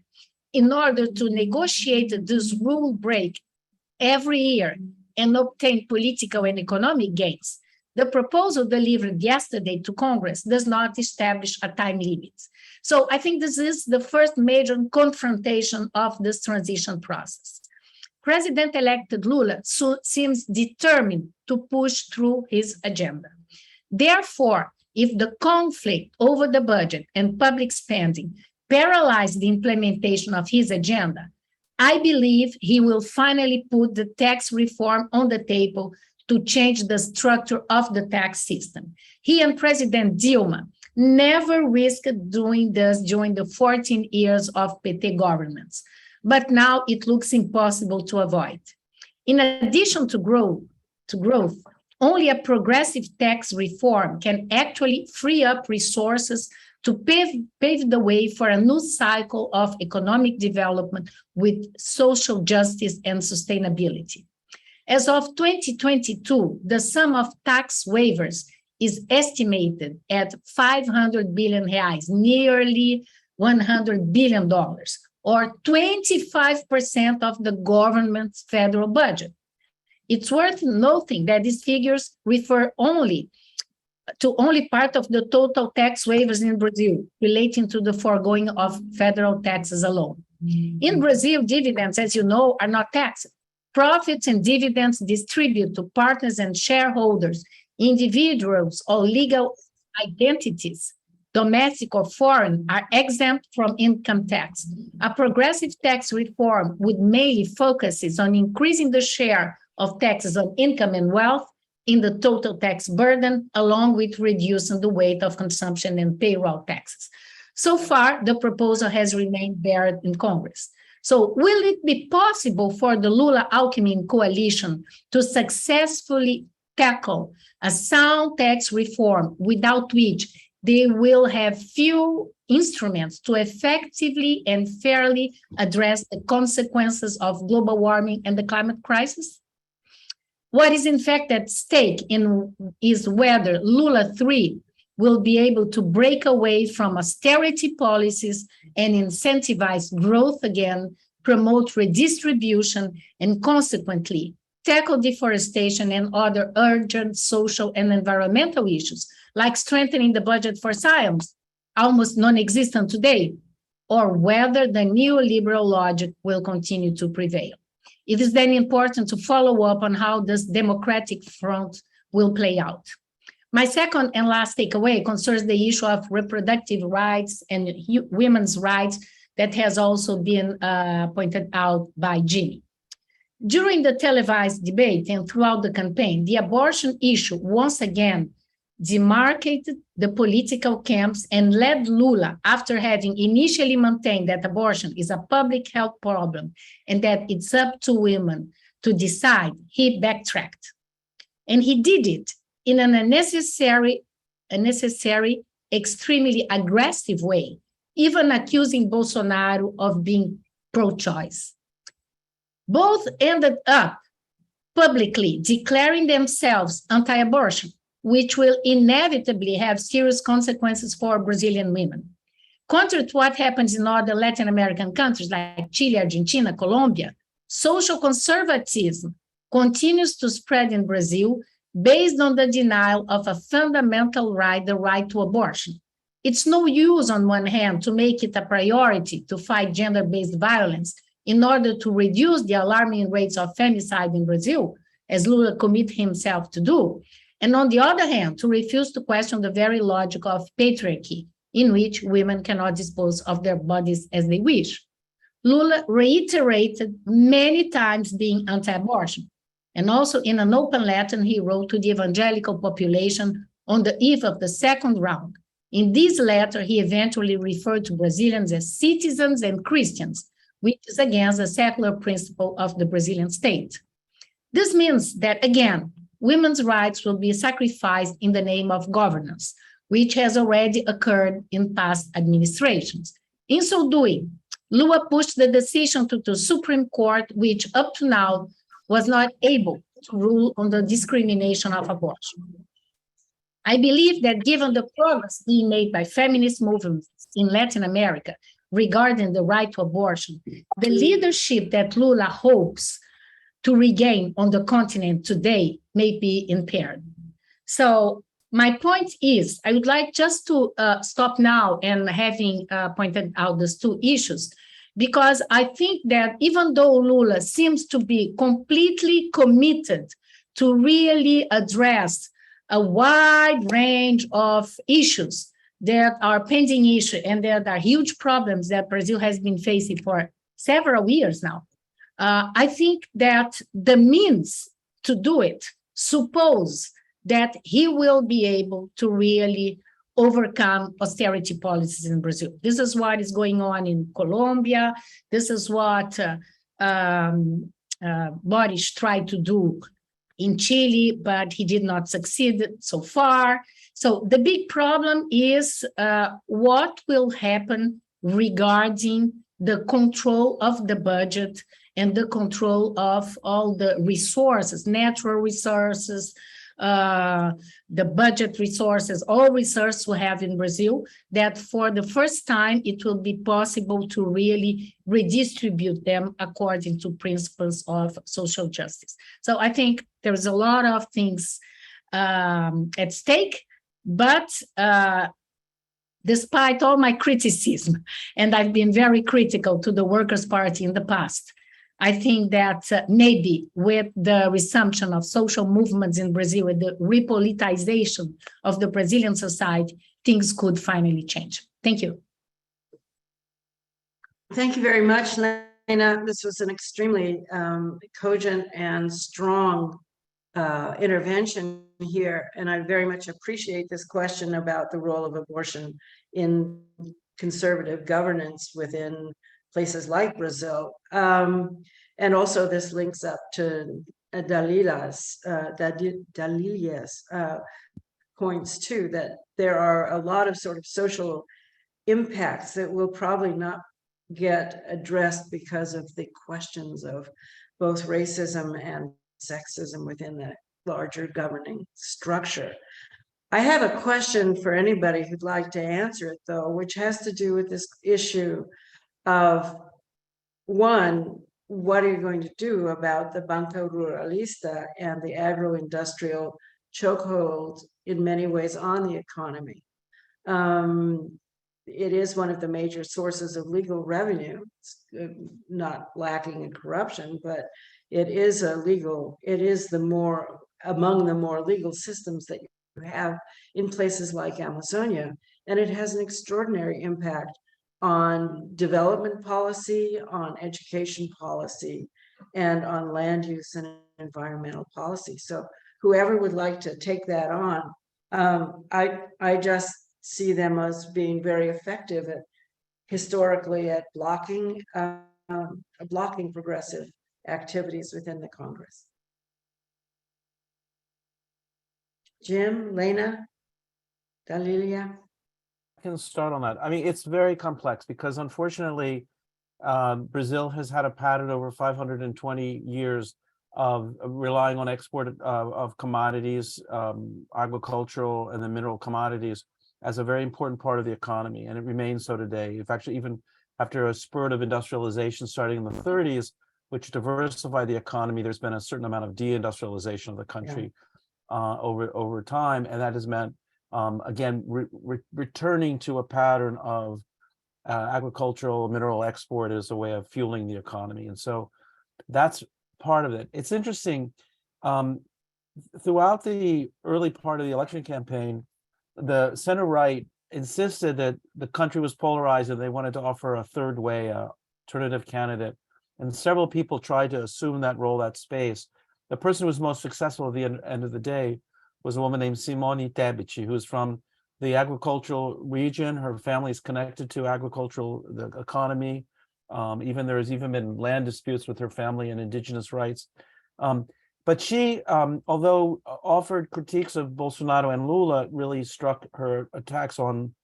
in order to negotiate this rule break every year and obtain political and economic gains. The proposal delivered yesterday to Congress does not establish a time limit. So I think this is the first major confrontation of this transition process. President-elect Lula seems determined to push through his agenda. Therefore, if the conflict over the budget and public spending paralyze the implementation of his agenda, I believe he will finally put the tax reform on the table to change the structure of the tax system. He and President Dilma never risked doing this during the 14 years of PT governments, but now it looks impossible to avoid. In addition to growth, only a progressive tax reform can actually free up resources to pave the way for a new cycle of economic development with social justice and sustainability. As of 2022, the sum of tax waivers is estimated at 500 billion reais, nearly $100 billion, or 25% of the government's federal budget. It's worth noting that these figures refer only part of the total tax waivers in Brazil relating to the foregoing of federal taxes alone. In Brazil, dividends, as you know, are not taxed. Profits and dividends distributed to partners and shareholders, individuals or legal identities, domestic or foreign, are exempt from income tax. A progressive tax reform would mainly focus on increasing the share of taxes on income and wealth in the total tax burden, along with reducing the weight of consumption and payroll taxes. So far, the proposal has remained buried in Congress. So will it be possible for the Lula-Alckmin coalition to successfully tackle a sound tax reform without which they will have few instruments to effectively and fairly address the consequences of global warming and the climate crisis? What is in fact at stake is whether Lula 3 will be able to break away from austerity policies and incentivize growth again, promote redistribution, and consequently tackle deforestation and other urgent social and environmental issues, like strengthening the budget for science, almost non-existent today, or whether the neoliberal logic will continue to prevail. It is then important to follow up on how this democratic front will play out. My second and last takeaway concerns the issue of reproductive rights and women's rights that has also been pointed out by Jimmy. During the televised debate and throughout the campaign, the abortion issue once again demarcated the political camps and led Lula, after having initially maintained that abortion is a public health problem and that it's up to women to decide, he backtracked. And he did it in an unnecessary, extremely aggressive way, even accusing Bolsonaro of being pro-choice. Both ended up publicly declaring themselves anti-abortion, which will inevitably have serious consequences for Brazilian women. Contrary to what happens in other Latin American countries like Chile, Argentina, Colombia, social conservatism continues to spread in Brazil based on the denial of a fundamental right, the right to abortion. It's no use, on one hand, to make it a priority to fight gender-based violence in order to reduce the alarming rates of femicide in Brazil, as Lula committed himself to do, and on the other hand, to refuse to question the very logic of patriarchy, in which women cannot dispose of their bodies as they wish. Lula reiterated many times being anti-abortion, and also in an open letter he wrote to the evangelical population on the eve of the second round. In this letter, he eventually referred to Brazilians as citizens and Christians, which is against the secular principle of the Brazilian state. This means that, again, women's rights will be sacrificed in the name of governance, which has already occurred in past administrations. In so doing, Lula pushed the decision to the Supreme Court, which up to now was not able to rule on the discrimination of abortion. I believe that given the progress being made by feminist movements in Latin America regarding the right to abortion, the leadership that Lula hopes to regain on the continent today may be impaired. So my point is, I would like just to stop now and having pointed out these two issues, because I think that even though Lula seems to be completely committed to really address a wide range of issues that are pending issues and that are huge problems that Brazil has been facing for several years now, I think that the means to do it suppose that he will be able to really overcome austerity policies in Brazil. This is what is going on in Colombia. This is what Boris tried to do in Chile, but he did not succeed so far. So the big problem is what will happen regarding the control of the budget and the control of all the resources, natural resources, the budget resources, all resources we have in Brazil, that for the first time, it will be possible to really redistribute them according to principles of social justice. So I think there's a lot of things at stake, but despite all my criticism, and I've been very critical to the Workers' Party in the past, I think that maybe with the resumption of social movements in Brazil, with the repoliticization of the Brazilian society, things could finally change. Thank you.
Thank you very much, Lena. This was an extremely cogent and strong intervention here, and I very much appreciate this question about the role of abortion in conservative governance within places like Brazil. And also this links up to Dalila's points too, that there are a lot of sort of social impacts that will probably not get addressed because of the questions of both racism and sexism within the larger governing structure. I have a question for anybody who'd like to answer it, though, which has to do with this issue of, one, what are you going to do about the Banco Ruralista and the agro-industrial chokehold in many ways on the economy? It is one of the major sources of legal revenue, not lacking in corruption, but it is among the more legal systems that you have in places like Amazonia, and it has an extraordinary impact on development policy, on education policy, and on land use and environmental policy. So whoever would like to take that on, I just see them as being very effective historically at blocking progressive activities within the Congress. Jim, Lena, Dalila?
I can start on that. I mean, it's very complex because unfortunately, Brazil has had a pattern over 520 years of relying on export of commodities, agricultural and the mineral commodities as a very important part of the economy, and it remains so today. In fact, even after a spurt of industrialization starting in the 30s, which diversified the economy, there's been a certain amount of deindustrialization of the country over time, and that has meant again, returning to a pattern of agricultural mineral export as a way of fueling the economy. And so that's part of it. It's interesting, throughout the early part of the election campaign, the center right insisted that the country was polarized and they wanted to offer a third way, alternative candidate. And several people tried to assume that role, that space. The person who was most successful at the end of the day was a woman named Simone Tebet, who's from the agricultural region. Her family is connected to the economy. There's even been land disputes with her family and indigenous rights. But she, although offered critiques of Bolsonaro and Lula, really struck her attacks on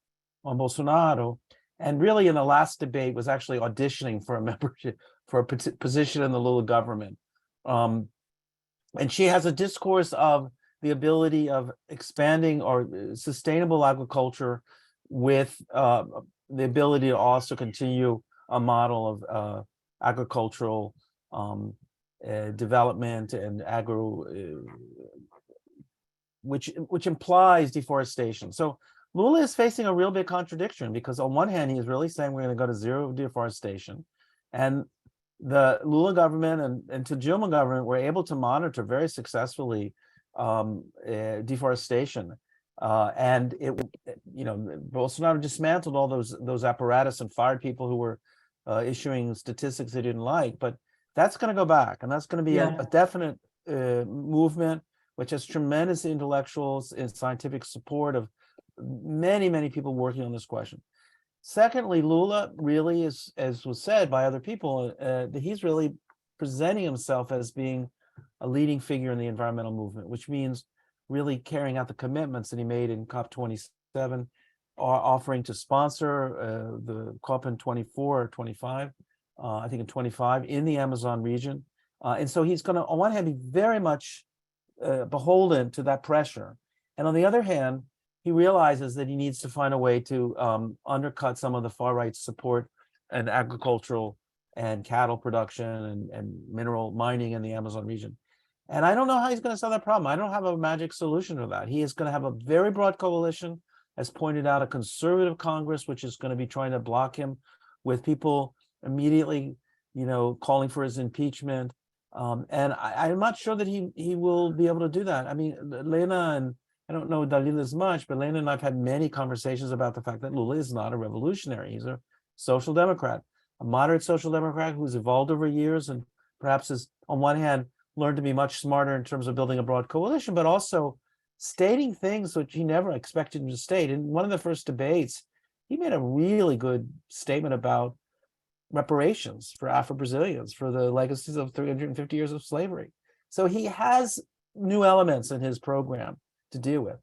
Bolsonaro. And really in the last debate was actually auditioning for a membership, for a position in the Lula government. And she has a discourse of the ability of expanding or sustainable agriculture with the ability to also continue a model of agricultural development and agro, which implies deforestation. So Lula is facing a real big contradiction, because on one hand, he is really saying we're going to go to zero deforestation. And the Lula government and Dilma government were able to monitor very successfully deforestation. And Bolsonaro dismantled all those apparatus and fired people who were issuing statistics they didn't like. But that's going to go back, and that's going to be a definite movement which has tremendous intellectuals and scientific support of many, many people working on this question. Secondly, Lula really is, as was said by other people, he's really presenting himself as being a leading figure in the environmental movement, which means really carrying out the commitments that he made in COP27, offering to sponsor the COP in 24 or 25, I think in 25, in the Amazon region. And so he's going to, on one hand, be very much beholden to that pressure. And on the other hand, he realizes that he needs to find a way to undercut some of the far right support and agricultural and cattle production and mineral mining in the Amazon region. And I don't know how he's going to solve that problem. I don't have a magic solution to that. He is going to have a very broad coalition, as pointed out, a conservative Congress, which is going to be trying to block him, with people immediately, calling for his impeachment. And I'm not sure that he will be able to do that. I mean, Lena, and I don't know Dalila as much, but Lena and I've had many conversations about the fact that Lula is not a revolutionary. He's a social democrat, a moderate social democrat who's evolved over years, and perhaps has, on one hand, learned to be much smarter in terms of building a broad coalition, but also stating things which he never expected him to state. In one of the first debates, he made a really good statement about reparations for Afro-Brazilians for the legacies of 350 years of slavery. So he has new elements in his program to deal with,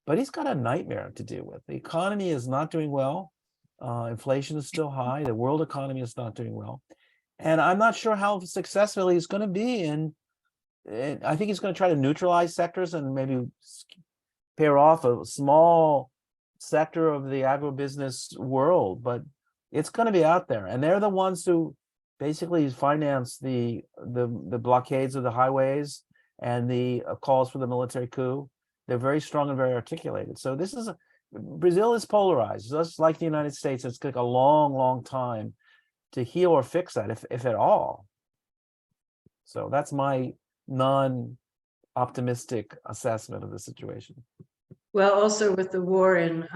but he's got a nightmare to deal with. The economy is not doing well. Inflation is still high. The world economy is not doing well. And I'm not sure how successful he's going to be I think he's going to try to neutralize sectors and maybe pair off a small sector of the agribusiness world, but it's going to be out there. And they're the ones who basically finance the blockades of the highways and the calls for the military coup. They're very strong and very articulated. So Brazil is polarized, just like the United States. It's going to take a long, long time to heal or fix that, if at all. So that's my non-optimistic assessment of the situation.
Well, also with the war in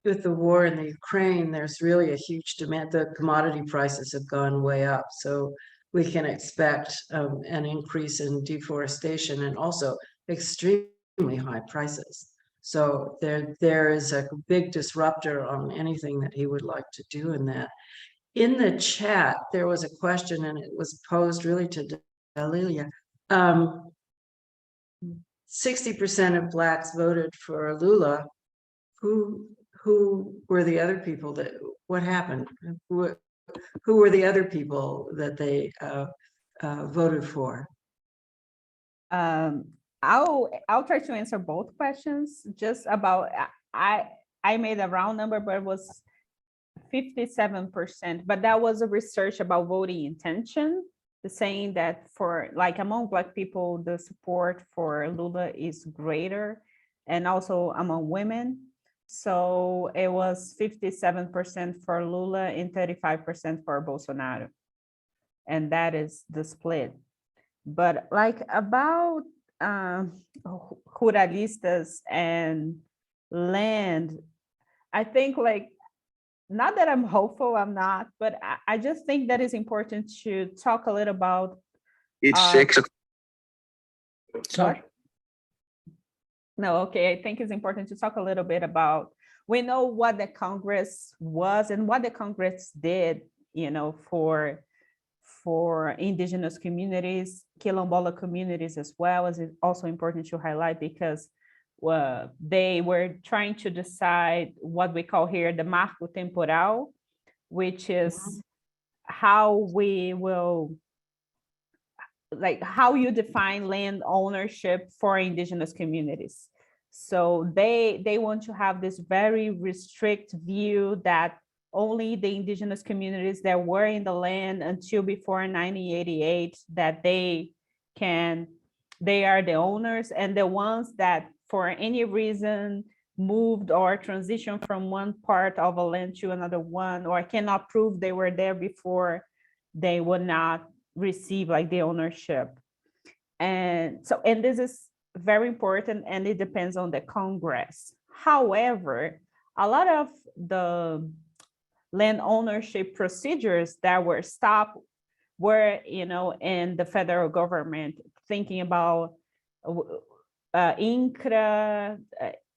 the Ukraine, there's really a huge demand. The commodity prices have gone way up, so we can expect an increase in deforestation and also extremely high prices. So there is a big disruptor on anything that he would like to do in that. In the chat, there was a question, and it was posed really to Dalila. 60% of Blacks voted for Lula. Who were the other people what happened? Who were the other people that they voted for?
I'll try to answer both questions. Just about, I made a round number, but it was 57%, but that was a research about voting intention, saying that for among Black people, the support for Lula is greater, and also among women. So it was 57% for Lula and 35% for Bolsonaro. And that is the split. But about ruralistas and land, I think not that I'm hopeful, I'm not, but I just think that it's important to talk a little about.
It's 6 o'clock.
Sorry. No, okay, I think it's important to talk a little bit about, we know what the Congress was and what the Congress did, for indigenous communities, quilombola communities as well, as it's also important to highlight, because they were trying to decide what we call here the marco temporal, which is how we will, how you define land ownership for indigenous communities. So they want to have this very restrict view that only the indigenous communities that were in the land until before 1988 that they are the owners, and the ones that for any reason moved or transitioned from one part of a land to another one, or cannot prove they were there before, they would not receive like the ownership. And so, and this is very important, and it depends on the Congress. However, a lot of the land ownership procedures that were stopped were, in the federal government, thinking about INCRA,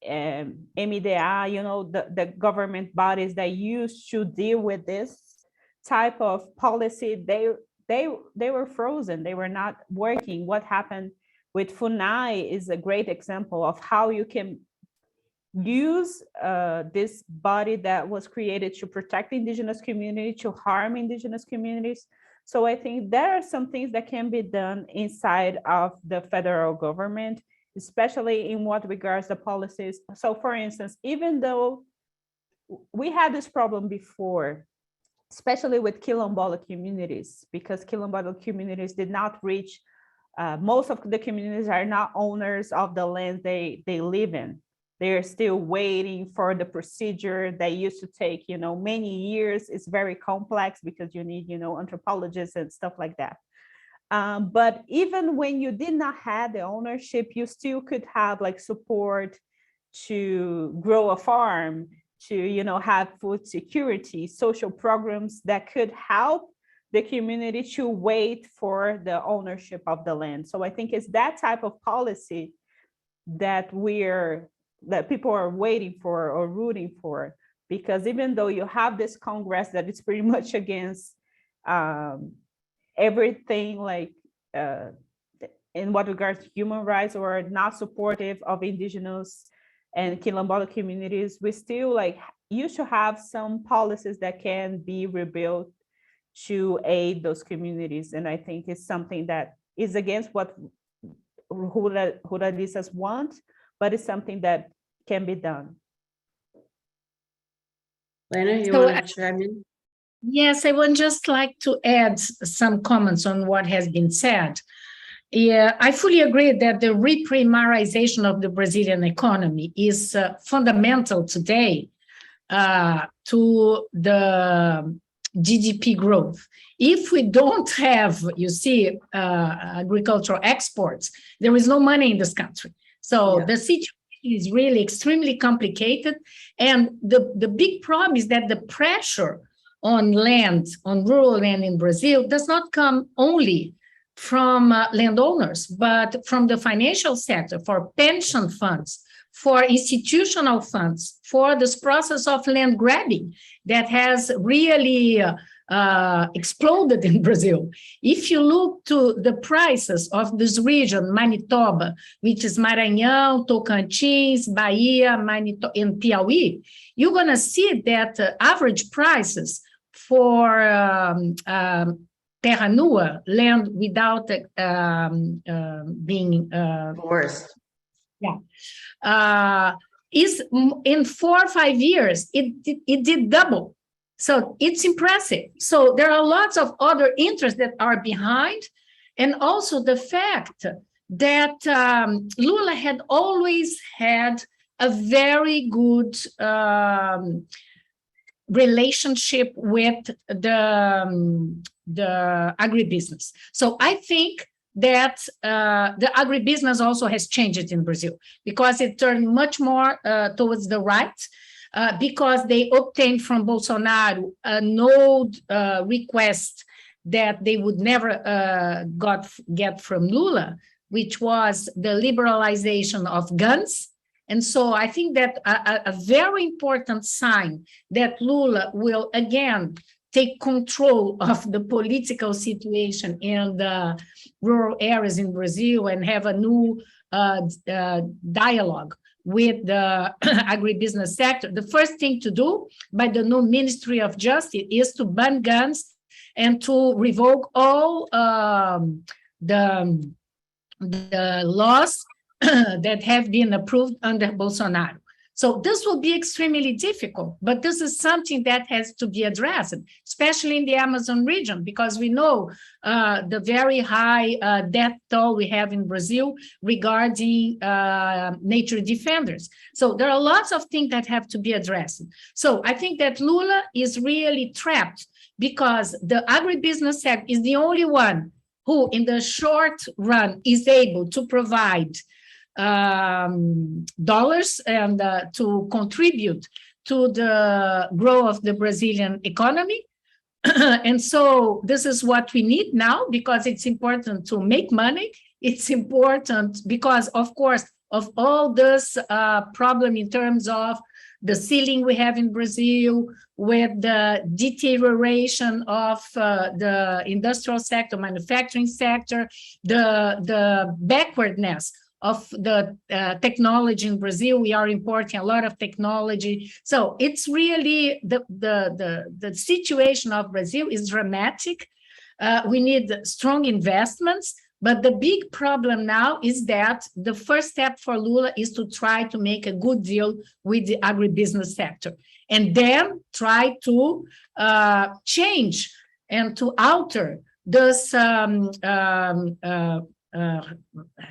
MDA, the government bodies that used to deal with this type of policy, they were frozen. They were not working. What happened with FUNAI is a great example of how you can use this body that was created to protect indigenous community, to harm indigenous communities. So I think there are some things that can be done inside of the federal government, especially in what regards the policies. So for instance, even though we had this problem before, especially with Quilombola communities, because Quilombola communities did not reach, most of the communities are not owners of the land they live in. They're still waiting for the procedure that used to take, many years. It's very complex because you need, anthropologists and stuff like that. But even when you did not have the ownership, you still could have like support to grow a farm, to, have food security, social programs that could help the community to wait for the ownership of the land. So I think it's that type of policy that people are waiting for or rooting for, because even though you have this Congress that is pretty much against everything, like in what regards to human rights, or not supportive of indigenous and Quilombola communities, we still used to have some policies that can be rebuilt to aid those communities. And I think it's something that is against what ruralistas want, but it's something that can be done.
Lena, you want to chime in?
Yes, I would just like to add some comments on what has been said. Yeah, I fully agree that the reprimarization of the Brazilian economy is fundamental today to the GDP growth. If we don't have, agricultural exports, there is no money in this country. So the situation is really extremely complicated. And the big problem is that the pressure on land, on rural land in Brazil, does not come only from landowners, but from the financial sector, for pension funds, for institutional funds, for this process of land grabbing that has really exploded in Brazil. If you look to the prices of this region, Manitoba, which is Maranhão, Tocantins, Bahia, Manitoba, and Piauí, you're going to see that average prices for terra nua, land without being
Forced.
Is in 4 or 5 years, it did double. So it's impressive. So there are lots of other interests that are behind, and also the fact that Lula had always had a very good relationship with the agribusiness. So I think that the agribusiness also has changed in Brazil, because it turned much more towards the right, because they obtained from Bolsonaro an old request that they would never get from Lula, which was the liberalization of guns. And so I think that a very important sign that Lula will again take control of the political situation in the rural areas in Brazil and have a new dialogue with the agribusiness sector. The first thing to do by the new Ministry of Justice is to ban guns and to revoke all the laws that have been approved under Bolsonaro. So this will be extremely difficult, but this is something that has to be addressed, especially in the Amazon region, because we know the very high death toll we have in Brazil regarding nature defenders. So there are lots of things that have to be addressed. So I think that Lula is really trapped because the agribusiness sector is the only one who in the short run is able to provide dollars and to contribute to the growth of the Brazilian economy. And so this is what we need now, because it's important to make money. It's important because, of course, of all this problem in terms of the ceiling we have in Brazil, with the deterioration of the industrial sector, manufacturing sector, the backwardness of the technology in Brazil. We are importing a lot of technology. So it's really the situation of Brazil is dramatic. We need strong investments, but the big problem now is that the first step for Lula is to try to make a good deal with the agribusiness sector, and then try to change and to alter this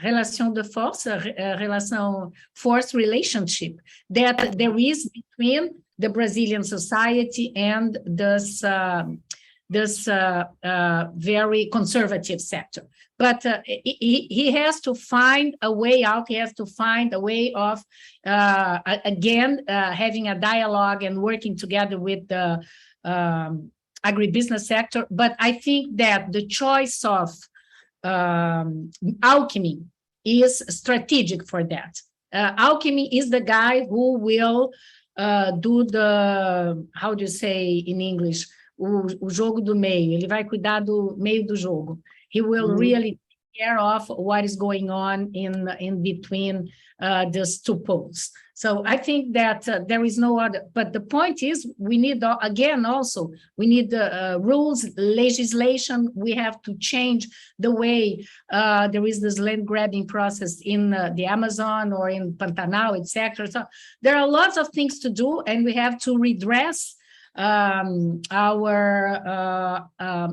relation de force, relation force relationship that there is between the Brazilian society and this very conservative sector. But he has to find a way out. He has to find a way of, again, having a dialogue and working together with the agribusiness sector. But I think that the choice of Alckmin is strategic for that. Alckmin is the guy who will do the, how do you say in English, o jogo do meio. Ele vai cuidar do meio do jogo. He will really take care of what is going on in between these two poles. So I think that there is no other, but the point is we need, again, also, we need the rules, legislation. We have to change the way there is this land grabbing process in the Amazon or in Pantanal, etc. So there are lots of things to do, and we have to redress our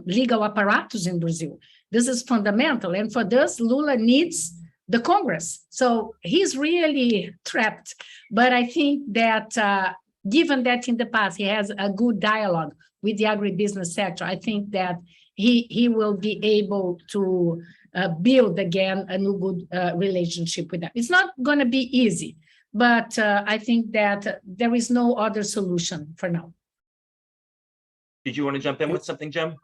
legal apparatus in Brazil. This is fundamental, and for this, Lula needs the Congress. So he's really trapped. But I think that given that in the past he has a good dialogue with the agribusiness sector, I think that he will be able to build again a new good relationship with them. It's not going to be easy, but I think that there is no other solution for now.
Did you want to jump in with something, Jim?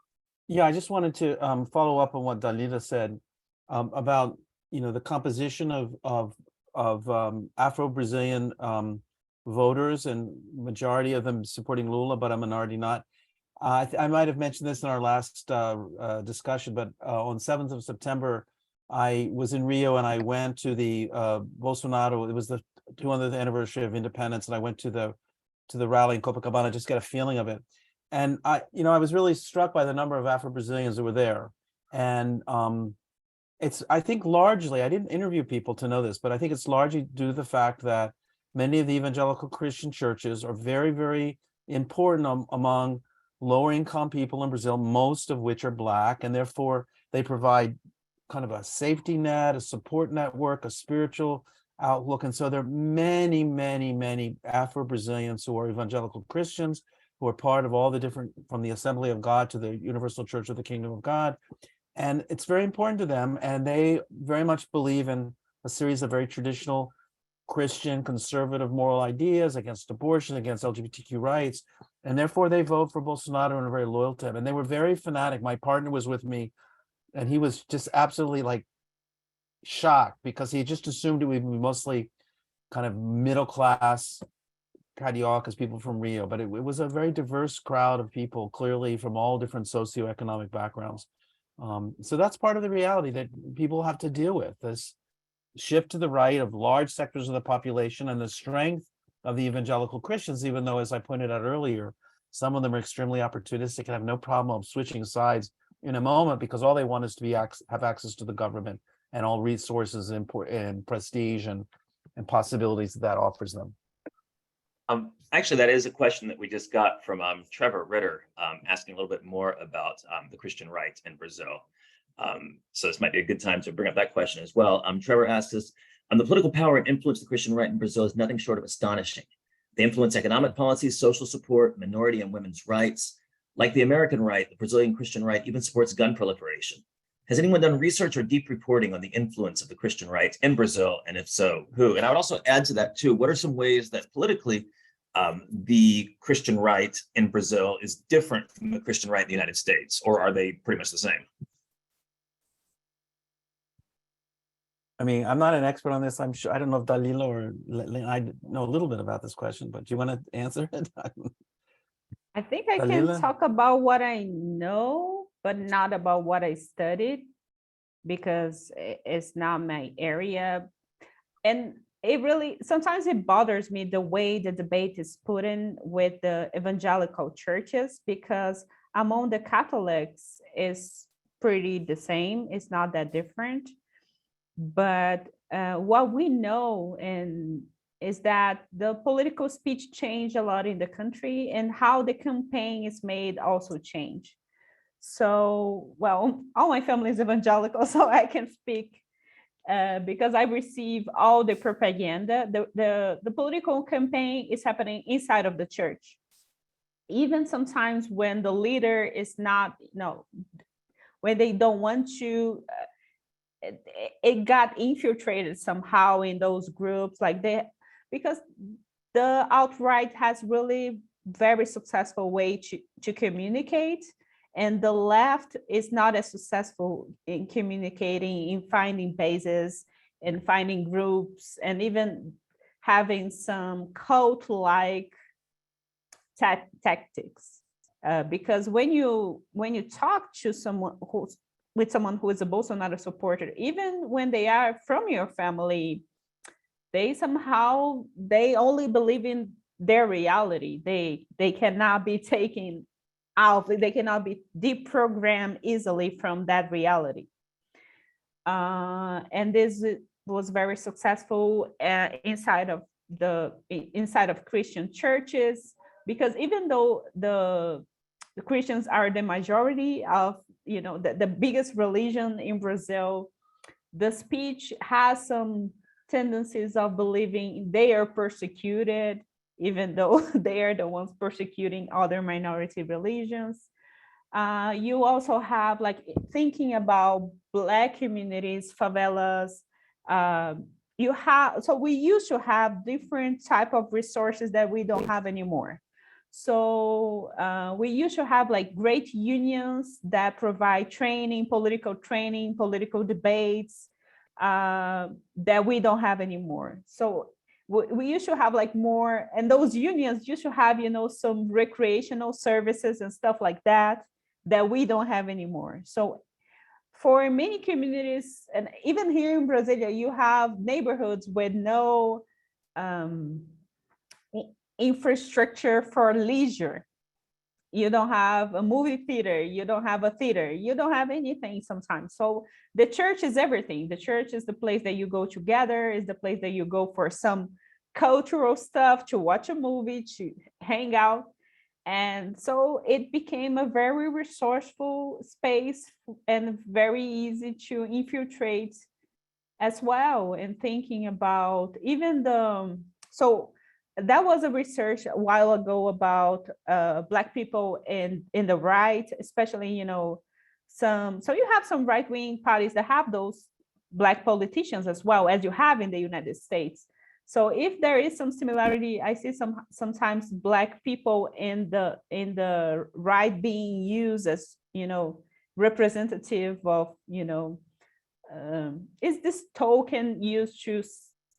Yeah, I just wanted to follow up on what Dalila said about the composition of Afro-Brazilian voters, and majority of them supporting Lula, but a minority not. I might have mentioned this in our last discussion, but on 7th of September, I was in Rio and I went to the Bolsonaro. It was the 200th anniversary of independence, and I went to the rally in Copacabana just to get a feeling of it. And I was really struck by the number of Afro-Brazilians that were there. And I think largely, I didn't interview people to know this, but I think it's largely due to the fact that many of the evangelical Christian churches are very, very important among lower income people in Brazil, most of which are Black, and therefore they provide kind of a safety net, a support network, a spiritual outlook. And so there are many, many, many Afro-Brazilians who are evangelical Christians, who are part of all the different, from the Assembly of God to the Universal Church of the Kingdom of God. And it's very important to them. And they very much believe in a series of very traditional Christian conservative moral ideas against abortion, against LGBTQ rights. And therefore they vote for Bolsonaro and are very loyal to him. And they were very fanatic. My partner was with me, and he was just absolutely like shocked, because he just assumed it would be mostly kind of middle-class Cariocas, people from Rio, but it was a very diverse crowd of people, clearly from all different socioeconomic backgrounds. So that's part of the reality that people have to deal with, this shift to the right of large sectors of the population and the strength of the evangelical Christians, even though, as I pointed out earlier, some of them are extremely opportunistic and have no problem switching sides in a moment, because all they want is to have access to the government and all resources and prestige and possibilities that offers them.
Actually, that is a question that we just got from Trevor Ritter, asking a little bit more about the Christian right in Brazil. So this might be a good time to bring up that question as well. Trevor asks us, the political power and influence of the Christian right in Brazil is nothing short of astonishing. They influence economic policies, social support, minority and women's rights. Like the American right, the Brazilian Christian right even supports gun proliferation. Has anyone done research or deep reporting on the influence of the Christian right in Brazil? And if so, who? And I would also add to that too, what are some ways that politically the Christian right in Brazil is different from the Christian right in the United States, or are they pretty much the same?
I mean, I'm not an expert on this. I'm sure, I don't know if Dalila or I know a little bit about this question, but do you want to answer it?
I think I
Dalila?
can talk about what I know, but not about what I studied, because it's not my area. And it really, sometimes it bothers me the way the debate is put in with the evangelical churches, because among the Catholics is pretty the same. It's not that different. But what we know is that the political speech changed a lot in the country, and how the campaign is made also change. So, well, all my family is evangelical, so I can speak because I receive all the propaganda. The political campaign is happening inside of the church. Even sometimes when the leader is not, when they don't want to, it got infiltrated somehow in those groups, because the alt-right has really very successful way to communicate, and the left is not as successful in communicating, in finding bases and finding groups, and even having some cult-like tactics. Because when you talk to someone who is a Bolsonaro supporter, even when they are from your family, they only believe in their reality. They cannot be taken out, they cannot be deprogrammed easily from that reality. And this was very successful inside of Christian churches, because even though the Christians are the majority of, the biggest religion in Brazil, the speech has some tendencies of believing they are persecuted, even though they are the ones persecuting other minority religions. You also have thinking about Black communities, favelas. So we used to have different type of resources that we don't have anymore. So we used to have great unions that provide training, political debates that we don't have anymore. So we used to have more, and those unions used to have, some recreational services and stuff like that we don't have anymore. So for many communities, and even here in Brasília, you have neighborhoods with no infrastructure for leisure. You don't have a movie theater, you don't have a theater, you don't have anything sometimes. So the church is everything. The church is the place that you go together, is the place that you go for some cultural stuff, to watch a movie, to hang out. And so it became a very resourceful space and very easy to infiltrate as well. And thinking about even so that was a research a while ago about Black people in the right, especially, so you have some right-wing parties that have those Black politicians as well, as you have in the United States. So if there is some similarity, I see sometimes Black people in the right being used as, representative of, is this token used to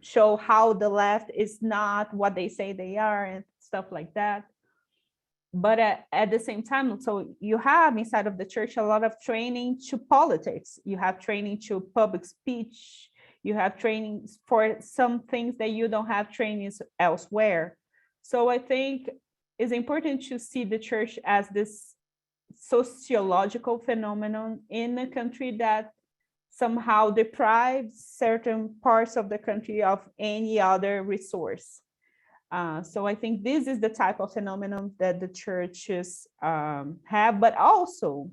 show how the left is not what they say they are and stuff like that. But at the same time, so you have inside of the church a lot of training to politics. You have training to public speech. You have trainings for some things that you don't have trainings elsewhere. So I think it's important to see the church as this sociological phenomenon in a country that somehow deprives certain parts of the country of any other resource. So I think this is the type of phenomenon that the churches have, but also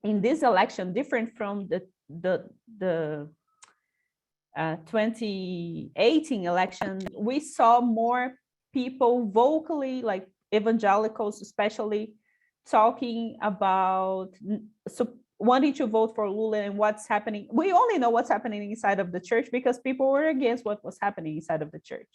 in this election, different from the 2018 election, we saw more people vocally, like evangelicals especially, talking about wanting to vote for Lula and what's happening. We only know what's happening inside of the church because people were against what was happening inside of the church.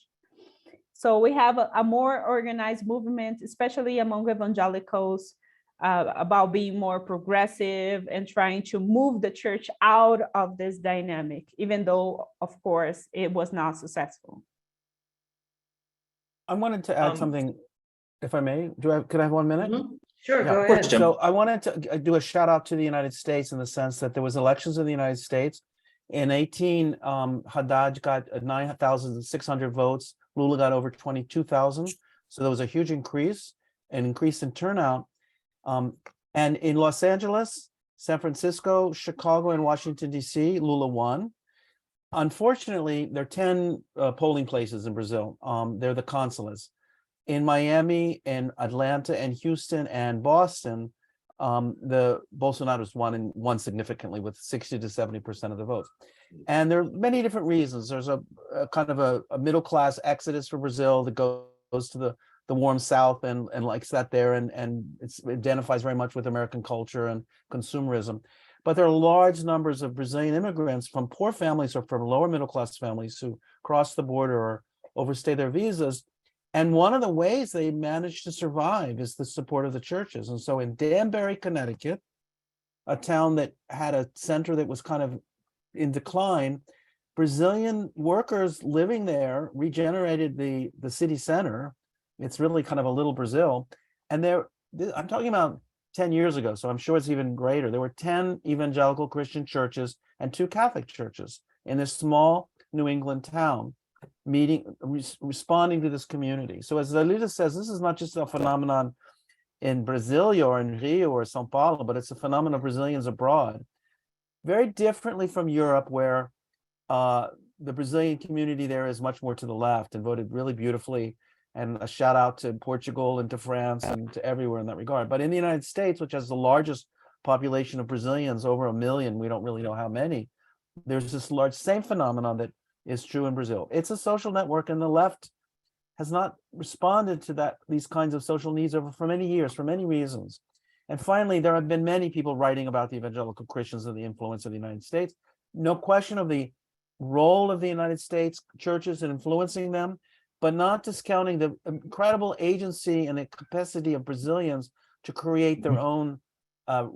So we have a more organized movement, especially among evangelicals, about being more progressive and trying to move the church out of this dynamic, even though, of course, it was not successful.
I wanted to add something, if I may. Could I have 1 minute?
Sure,
Yeah,
go ahead.
So I wanted to do a shout out to the United States in the sense that there was elections in the United States. In 18, Haddad got 9,600 votes. Lula got over 22,000. So there was a huge increase in turnout. And in Los Angeles, San Francisco, Chicago, and Washington, D.C., Lula won. Unfortunately, there are 10 polling places in Brazil. They're the consulates. In Miami, and Atlanta, and Houston, and Boston, the Bolsonaro's won significantly with 60 to 70% of the votes. And there are many different reasons. There's a kind of a middle-class exodus for Brazil that goes to the warm South and likes that there, and it identifies very much with American culture and consumerism. But there are large numbers of Brazilian immigrants from poor families or from lower middle-class families who cross the border or overstay their visas. And one of the ways they managed to survive is the support of the churches. And so in Danbury, Connecticut, a town that had a center that was kind of in decline, Brazilian workers living there regenerated the city center. It's really kind of a little Brazil. And I'm talking about 10 years ago, so I'm sure it's even greater. There were 10 evangelical Christian churches and 2 Catholic churches in this small New England town, responding to this community. So as Dalila says, this is not just a phenomenon in Brasilia or in Rio or Sao Paulo, but it's a phenomenon of Brazilians abroad. Very differently from Europe, where the Brazilian community there is much more to the left and voted really beautifully. And a shout out to Portugal and to France and to everywhere in that regard. But in the United States, which has the largest population of Brazilians, over 1 million, we don't really know how many, there's this same phenomenon that is true in Brazil. It's a social network, and the left has not responded to these kinds of social needs for many years, for many reasons. And finally, there have been many people writing about the evangelical Christians and the influence of the United States. No question of the role of the United States churches in influencing them, but not discounting the incredible agency and the capacity of Brazilians to create their own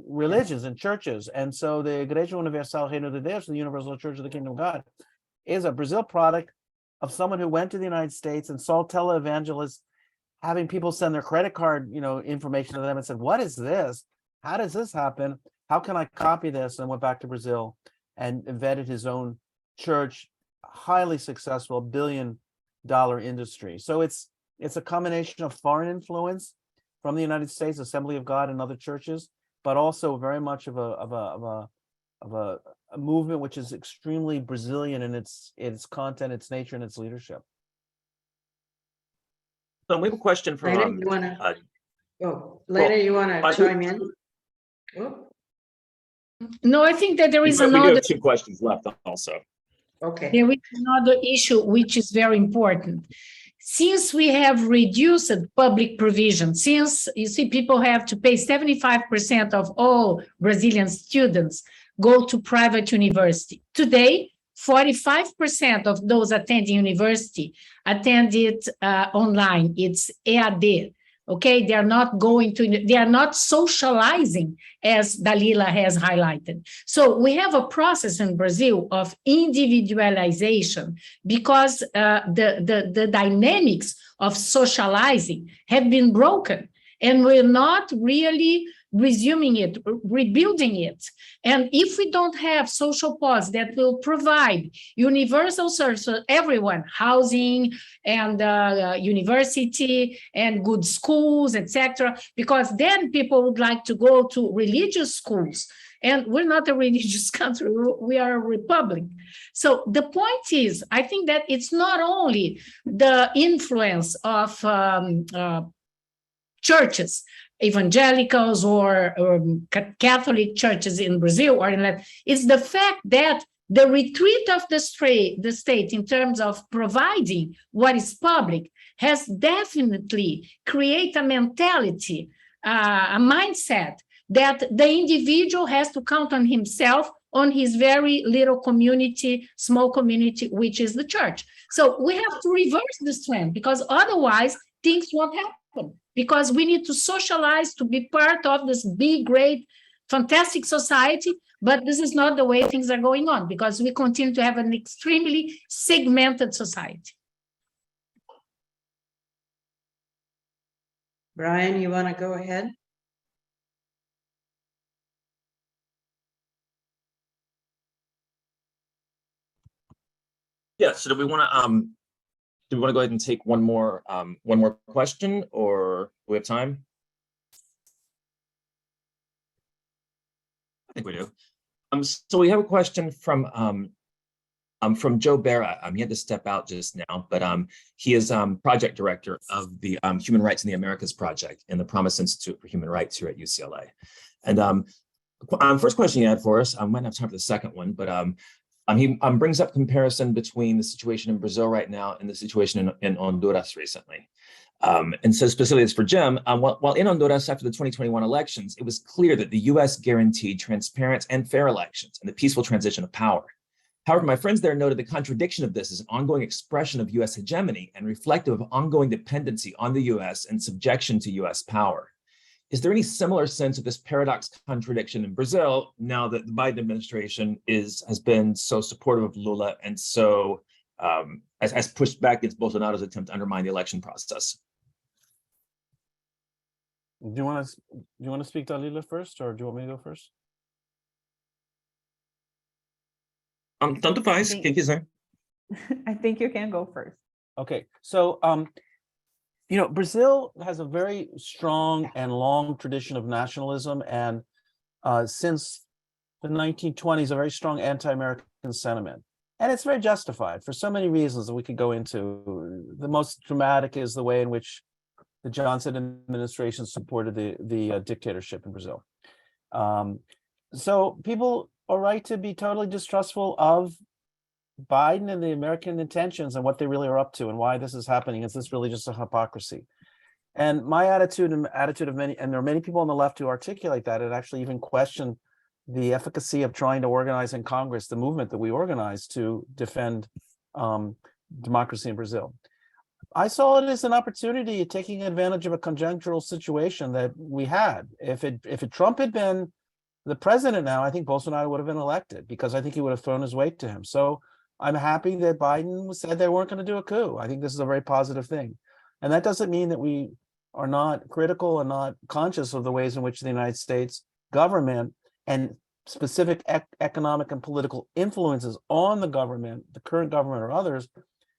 religions and churches. And so the Igreja Universal Reino de Deus, the Universal Church of the Kingdom of God, is a Brazil product of someone who went to the United States and saw televangelists having people send their credit card, information to them and said, what is this? How does this happen? How can I copy this? And went back to Brazil and invented his own church, highly successful $1 billion industry. So it's a combination of foreign influence from the United States, Assembly of God and other churches, but also very much of a movement which is extremely Brazilian in its content, its nature, and its leadership.
So we have a question from
Lena, you want to chime in? Oh.
No, I think that there is
we do
another.
have 2 questions left also.
Okay. There is another issue which is very important. Since we have reduced public provision, since you see people have to pay 75% of all Brazilian students go to private university. Today, 45% of those attending university attend it online. It's EAD. Okay, they are not socializing, as Dalila has highlighted. So we have a process in Brazil of individualization because the dynamics of socializing have been broken, and we're not really resuming it, rebuilding it. And if we don't have social policy that will provide universal service for everyone, housing and university and good schools, etc., because then people would like to go to religious schools. And we're not a religious country, we are a republic. So the point is, I think that it's not only the influence of churches, evangelicals or Catholic churches in Brazil, or it's the fact that the retreat of the state in terms of providing what is public has definitely created a mentality, a mindset that the individual has to count on himself, on his very little community, small community, which is the church. So we have to reverse this trend, because otherwise things won't happen, because we need to socialize to be part of this big, great, fantastic society. But this is not the way things are going on, because we continue to have an extremely segmented society.
Brian, you want to go ahead?
Yeah, so do we want to go ahead and take one more question, or do we have time? I think we do. So we have a question from Joe Barra. He had to step out just now, but he is project director of the Human Rights in the Americas project in the Promise Institute for Human Rights here at UCLA. And first question he had for us, I might have time for the second one, but he brings up comparison between the situation in Brazil right now and the situation in Honduras recently. And so specifically it's for Jim, while in Honduras after the 2021 elections, it was clear that the US guaranteed transparent and fair elections and the peaceful transition of power. However, my friends there noted the contradiction of this as an ongoing expression of US hegemony and reflective of ongoing dependency on the US and subjection to US power. Is there any similar sense of this paradox contradiction in Brazil now that the Biden administration has been so supportive of Lula and so has pushed back against Bolsonaro's attempt to undermine the election process?
Do you want to speak to Dalila first, or do you want me to go first?
Tanto faz, quem quiser.
I think you can go first.
Okay, so Brazil has a very strong and long tradition of nationalism, and since the 1920s, a very strong anti-American sentiment. And it's very justified for so many reasons that we could go into. The most dramatic is the way in which the Johnson administration supported the dictatorship in Brazil. So people are right to be totally distrustful of Biden and the American intentions and what they really are up to and why this is happening. Is this really just a hypocrisy? And my attitude and attitude of many, and there are many people on the left who articulate that and actually even question the efficacy of trying to organize in Congress the movement that we organized to defend democracy in Brazil. I saw it as an opportunity, taking advantage of a conjunctural situation that we had. If Trump had been the president now, I think Bolsonaro would have been elected, because I think he would have thrown his weight to him. So I'm happy that Biden said they weren't going to do a coup. I think this is a very positive thing. And that doesn't mean that we are not critical and not conscious of the ways in which the United States government and specific economic and political influences on the government, the current government or others,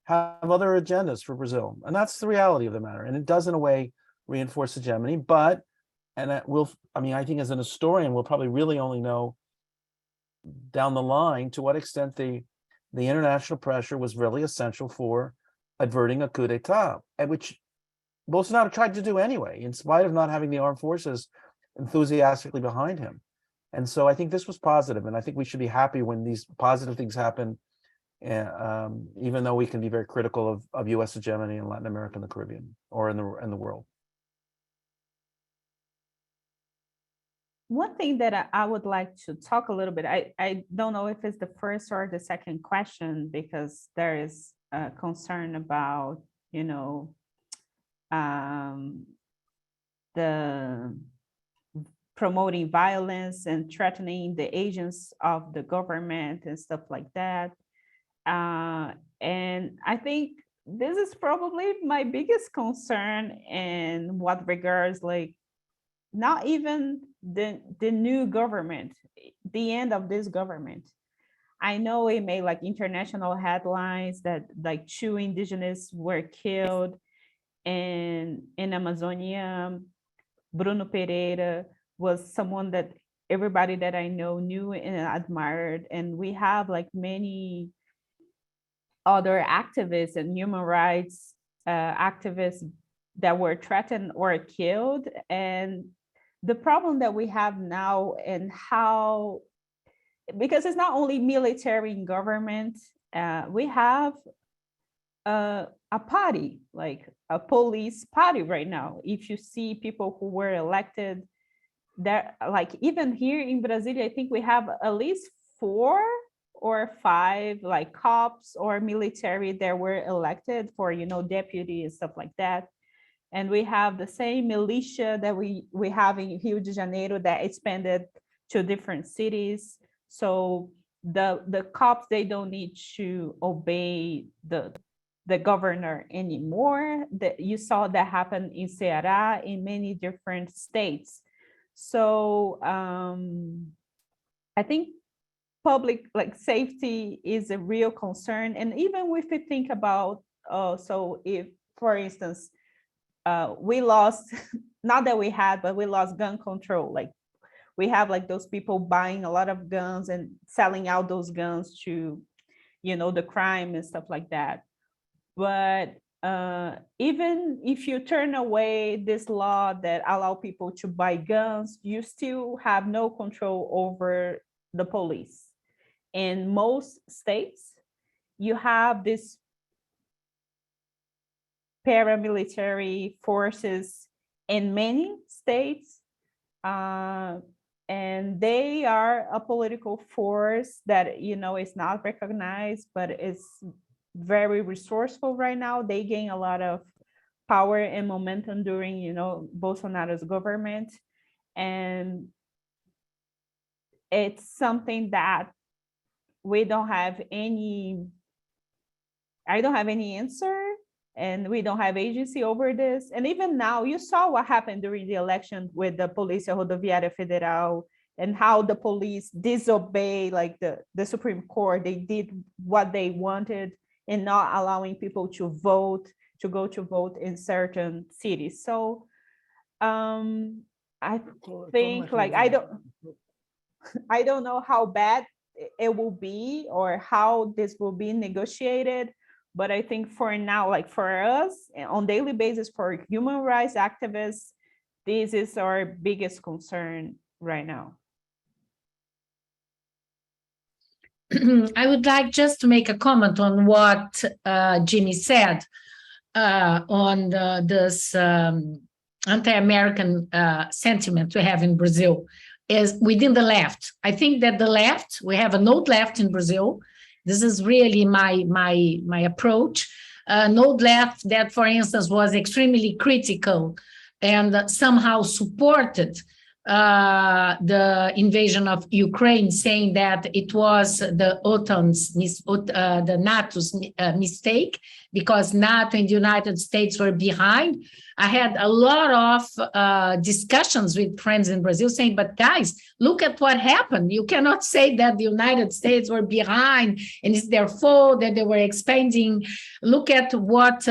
have other agendas for Brazil. And that's the reality of the matter. And it does in a way reinforce hegemony, but, and that will, I think as an historian, we'll probably really only know down the line to what extent the international pressure was really essential for averting a coup d'etat, and which Bolsonaro tried to do anyway, in spite of not having the armed forces enthusiastically behind him. And so I think this was positive, and I think we should be happy when these positive things happen, even though we can be very critical of U.S. hegemony in Latin America and the Caribbean, or in the world.
One thing that I would like to talk a little bit, I don't know if it's the first or the second question, because there is a concern about, the promoting violence and threatening the agents of the government and stuff like that. And I think this is probably my biggest concern in what regards, like, not even the new government, the end of this government. I know it made like international headlines that like 2 indigenous were killed in Amazonia. Bruno Pereira was someone that everybody that I know knew and admired. And we have like many other activists and human rights activists that were threatened or killed. And the problem that we have now, and how, because it's not only military and government, we have a party, like a police party right now. If you see people who were elected, that like even here in Brasília, I think we have at least 4 or 5 like cops or military that were elected for, you know, deputy and stuff like that. And we have the same militia that we have in Rio de Janeiro that expanded to different cities. So the cops, they don't need to obey the governor anymore. That you saw that happen in Ceará, in many different states. So I think public like safety is a real concern. And even if we think about, so if, for instance, we lost, not that we had, but we lost gun control. Like we have like those people buying a lot of guns and selling out those guns to, you know, the crime and stuff like that. But even if you turn away this law that allow people to buy guns, you still have no control over the police. In most states, you have this paramilitary forces in many states, and they are a political force that, you know, is not recognized, but is very resourceful right now. They gain a lot of power and momentum during, you know, Bolsonaro's government. And it's something that we don't have any, I don't have any answer, and we don't have agency over this. And even now, you saw what happened during the election with the Polícia Rodoviária Federal and how the police disobey like the Supreme Court. They did what they wanted and not allowing people to vote, to go to vote in certain cities. So I think like, I don't know how bad it will be or how this will be negotiated. But I think for now, like for us on daily basis, for human rights activists, this is our biggest concern right now.
I would like just to make a comment on what Jimmy said on this anti-American sentiment we have in Brazil is within the left. I think that the left, we have an old left in Brazil. This is really my approach. An old left that, for instance, was extremely critical and somehow supported the invasion of Ukraine, saying that it was the the NATO's mistake because NATO and the United States were behind. I had a lot of discussions with friends in Brazil saying, but guys, look at what happened. You cannot say that the United States were behind and it's their fault that they were expanding. Look at what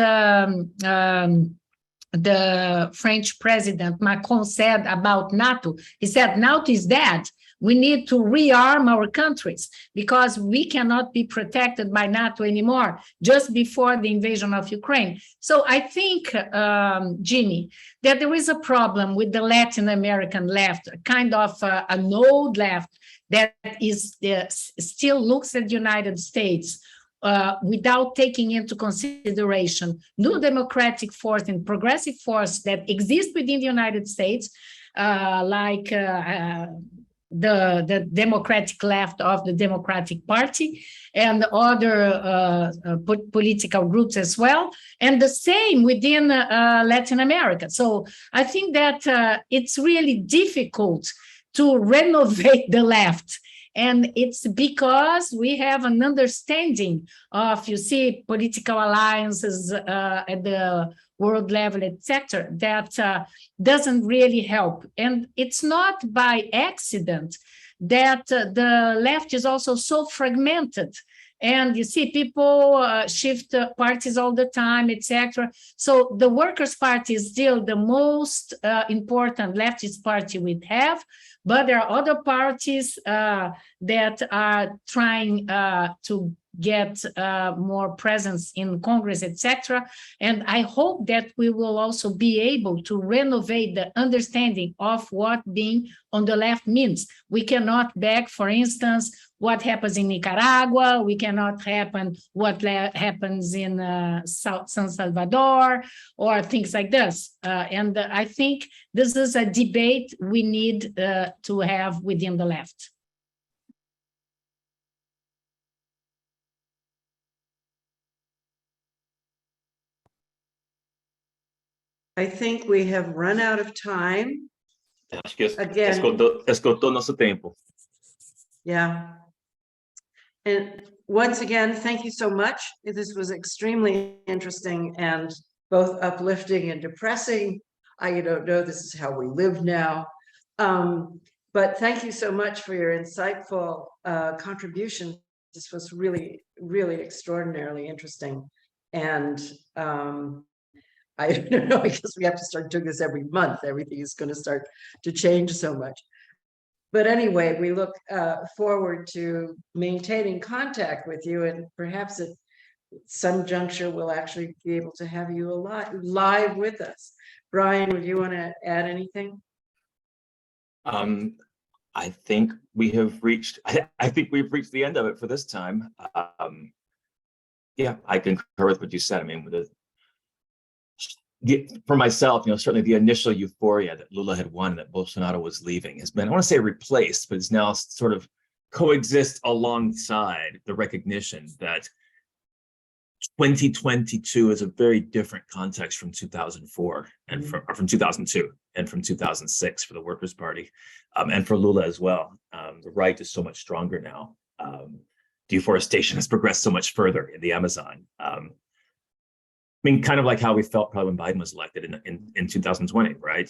the French president Macron said about NATO. He said, NATO is dead. We need to rearm our countries because we cannot be protected by NATO anymore, just before the invasion of Ukraine. So I think, Jimmy, that there is a problem with the Latin American left, kind of an old left that is still looks at the United States without taking into consideration new democratic force and progressive force that exist within the United States, like the democratic left of the Democratic Party and other political groups as well, and the same within Latin America. So I think that it's really difficult to renovate the left And it's because we have an understanding of, you see, political alliances at the world level, etc., that doesn't really help. And it's not by accident that the left is also so fragmented. And you see people shift parties all the time, etc. So the Workers' Party is still the most important leftist party we have, but there are other parties that are trying to get more presence in Congress, etc. And I hope that we will also be able to renovate the understanding of what being on the left means. We cannot beg, for instance, what happens in Nicaragua. We cannot happen what happens in San Salvador or things like this. And I think this is a debate we need to have within the left.
I think we have run out of time.
Acho que
Again.
esgotou nosso tempo.
Yeah. And once again, thank you so much. This was extremely interesting and both uplifting and depressing. I don't know, this is how we live now. But thank you so much for your insightful contribution. This was really, really extraordinarily interesting. And I don't know, because we have to start doing this every month. Everything is going to start to change so much. But anyway, we look forward to maintaining contact with you, and perhaps at some juncture we'll actually be able to have you live with us. Brian, would you want to add anything?
I think we have reached. I think we've reached the end of it for this time. Yeah, I concur with what you said. I mean, for myself, certainly the initial euphoria that Lula had won, that Bolsonaro was leaving, has been, I want to say replaced, but it's now sort of coexist alongside the recognition that 2022 is a very different context from 2004 and from 2002 and from 2006 for the Workers' Party, and for Lula as well. The right is so much stronger now. Deforestation has progressed so much further in the Amazon. I mean, kind of like how we felt probably when Biden was elected in 2020, right?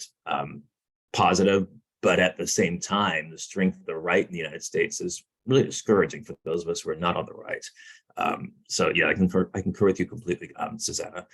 Positive, but at the same time, the strength of the right in the United States is really discouraging for those of us who are not on the right. So yeah, I concur with you completely, Susanna.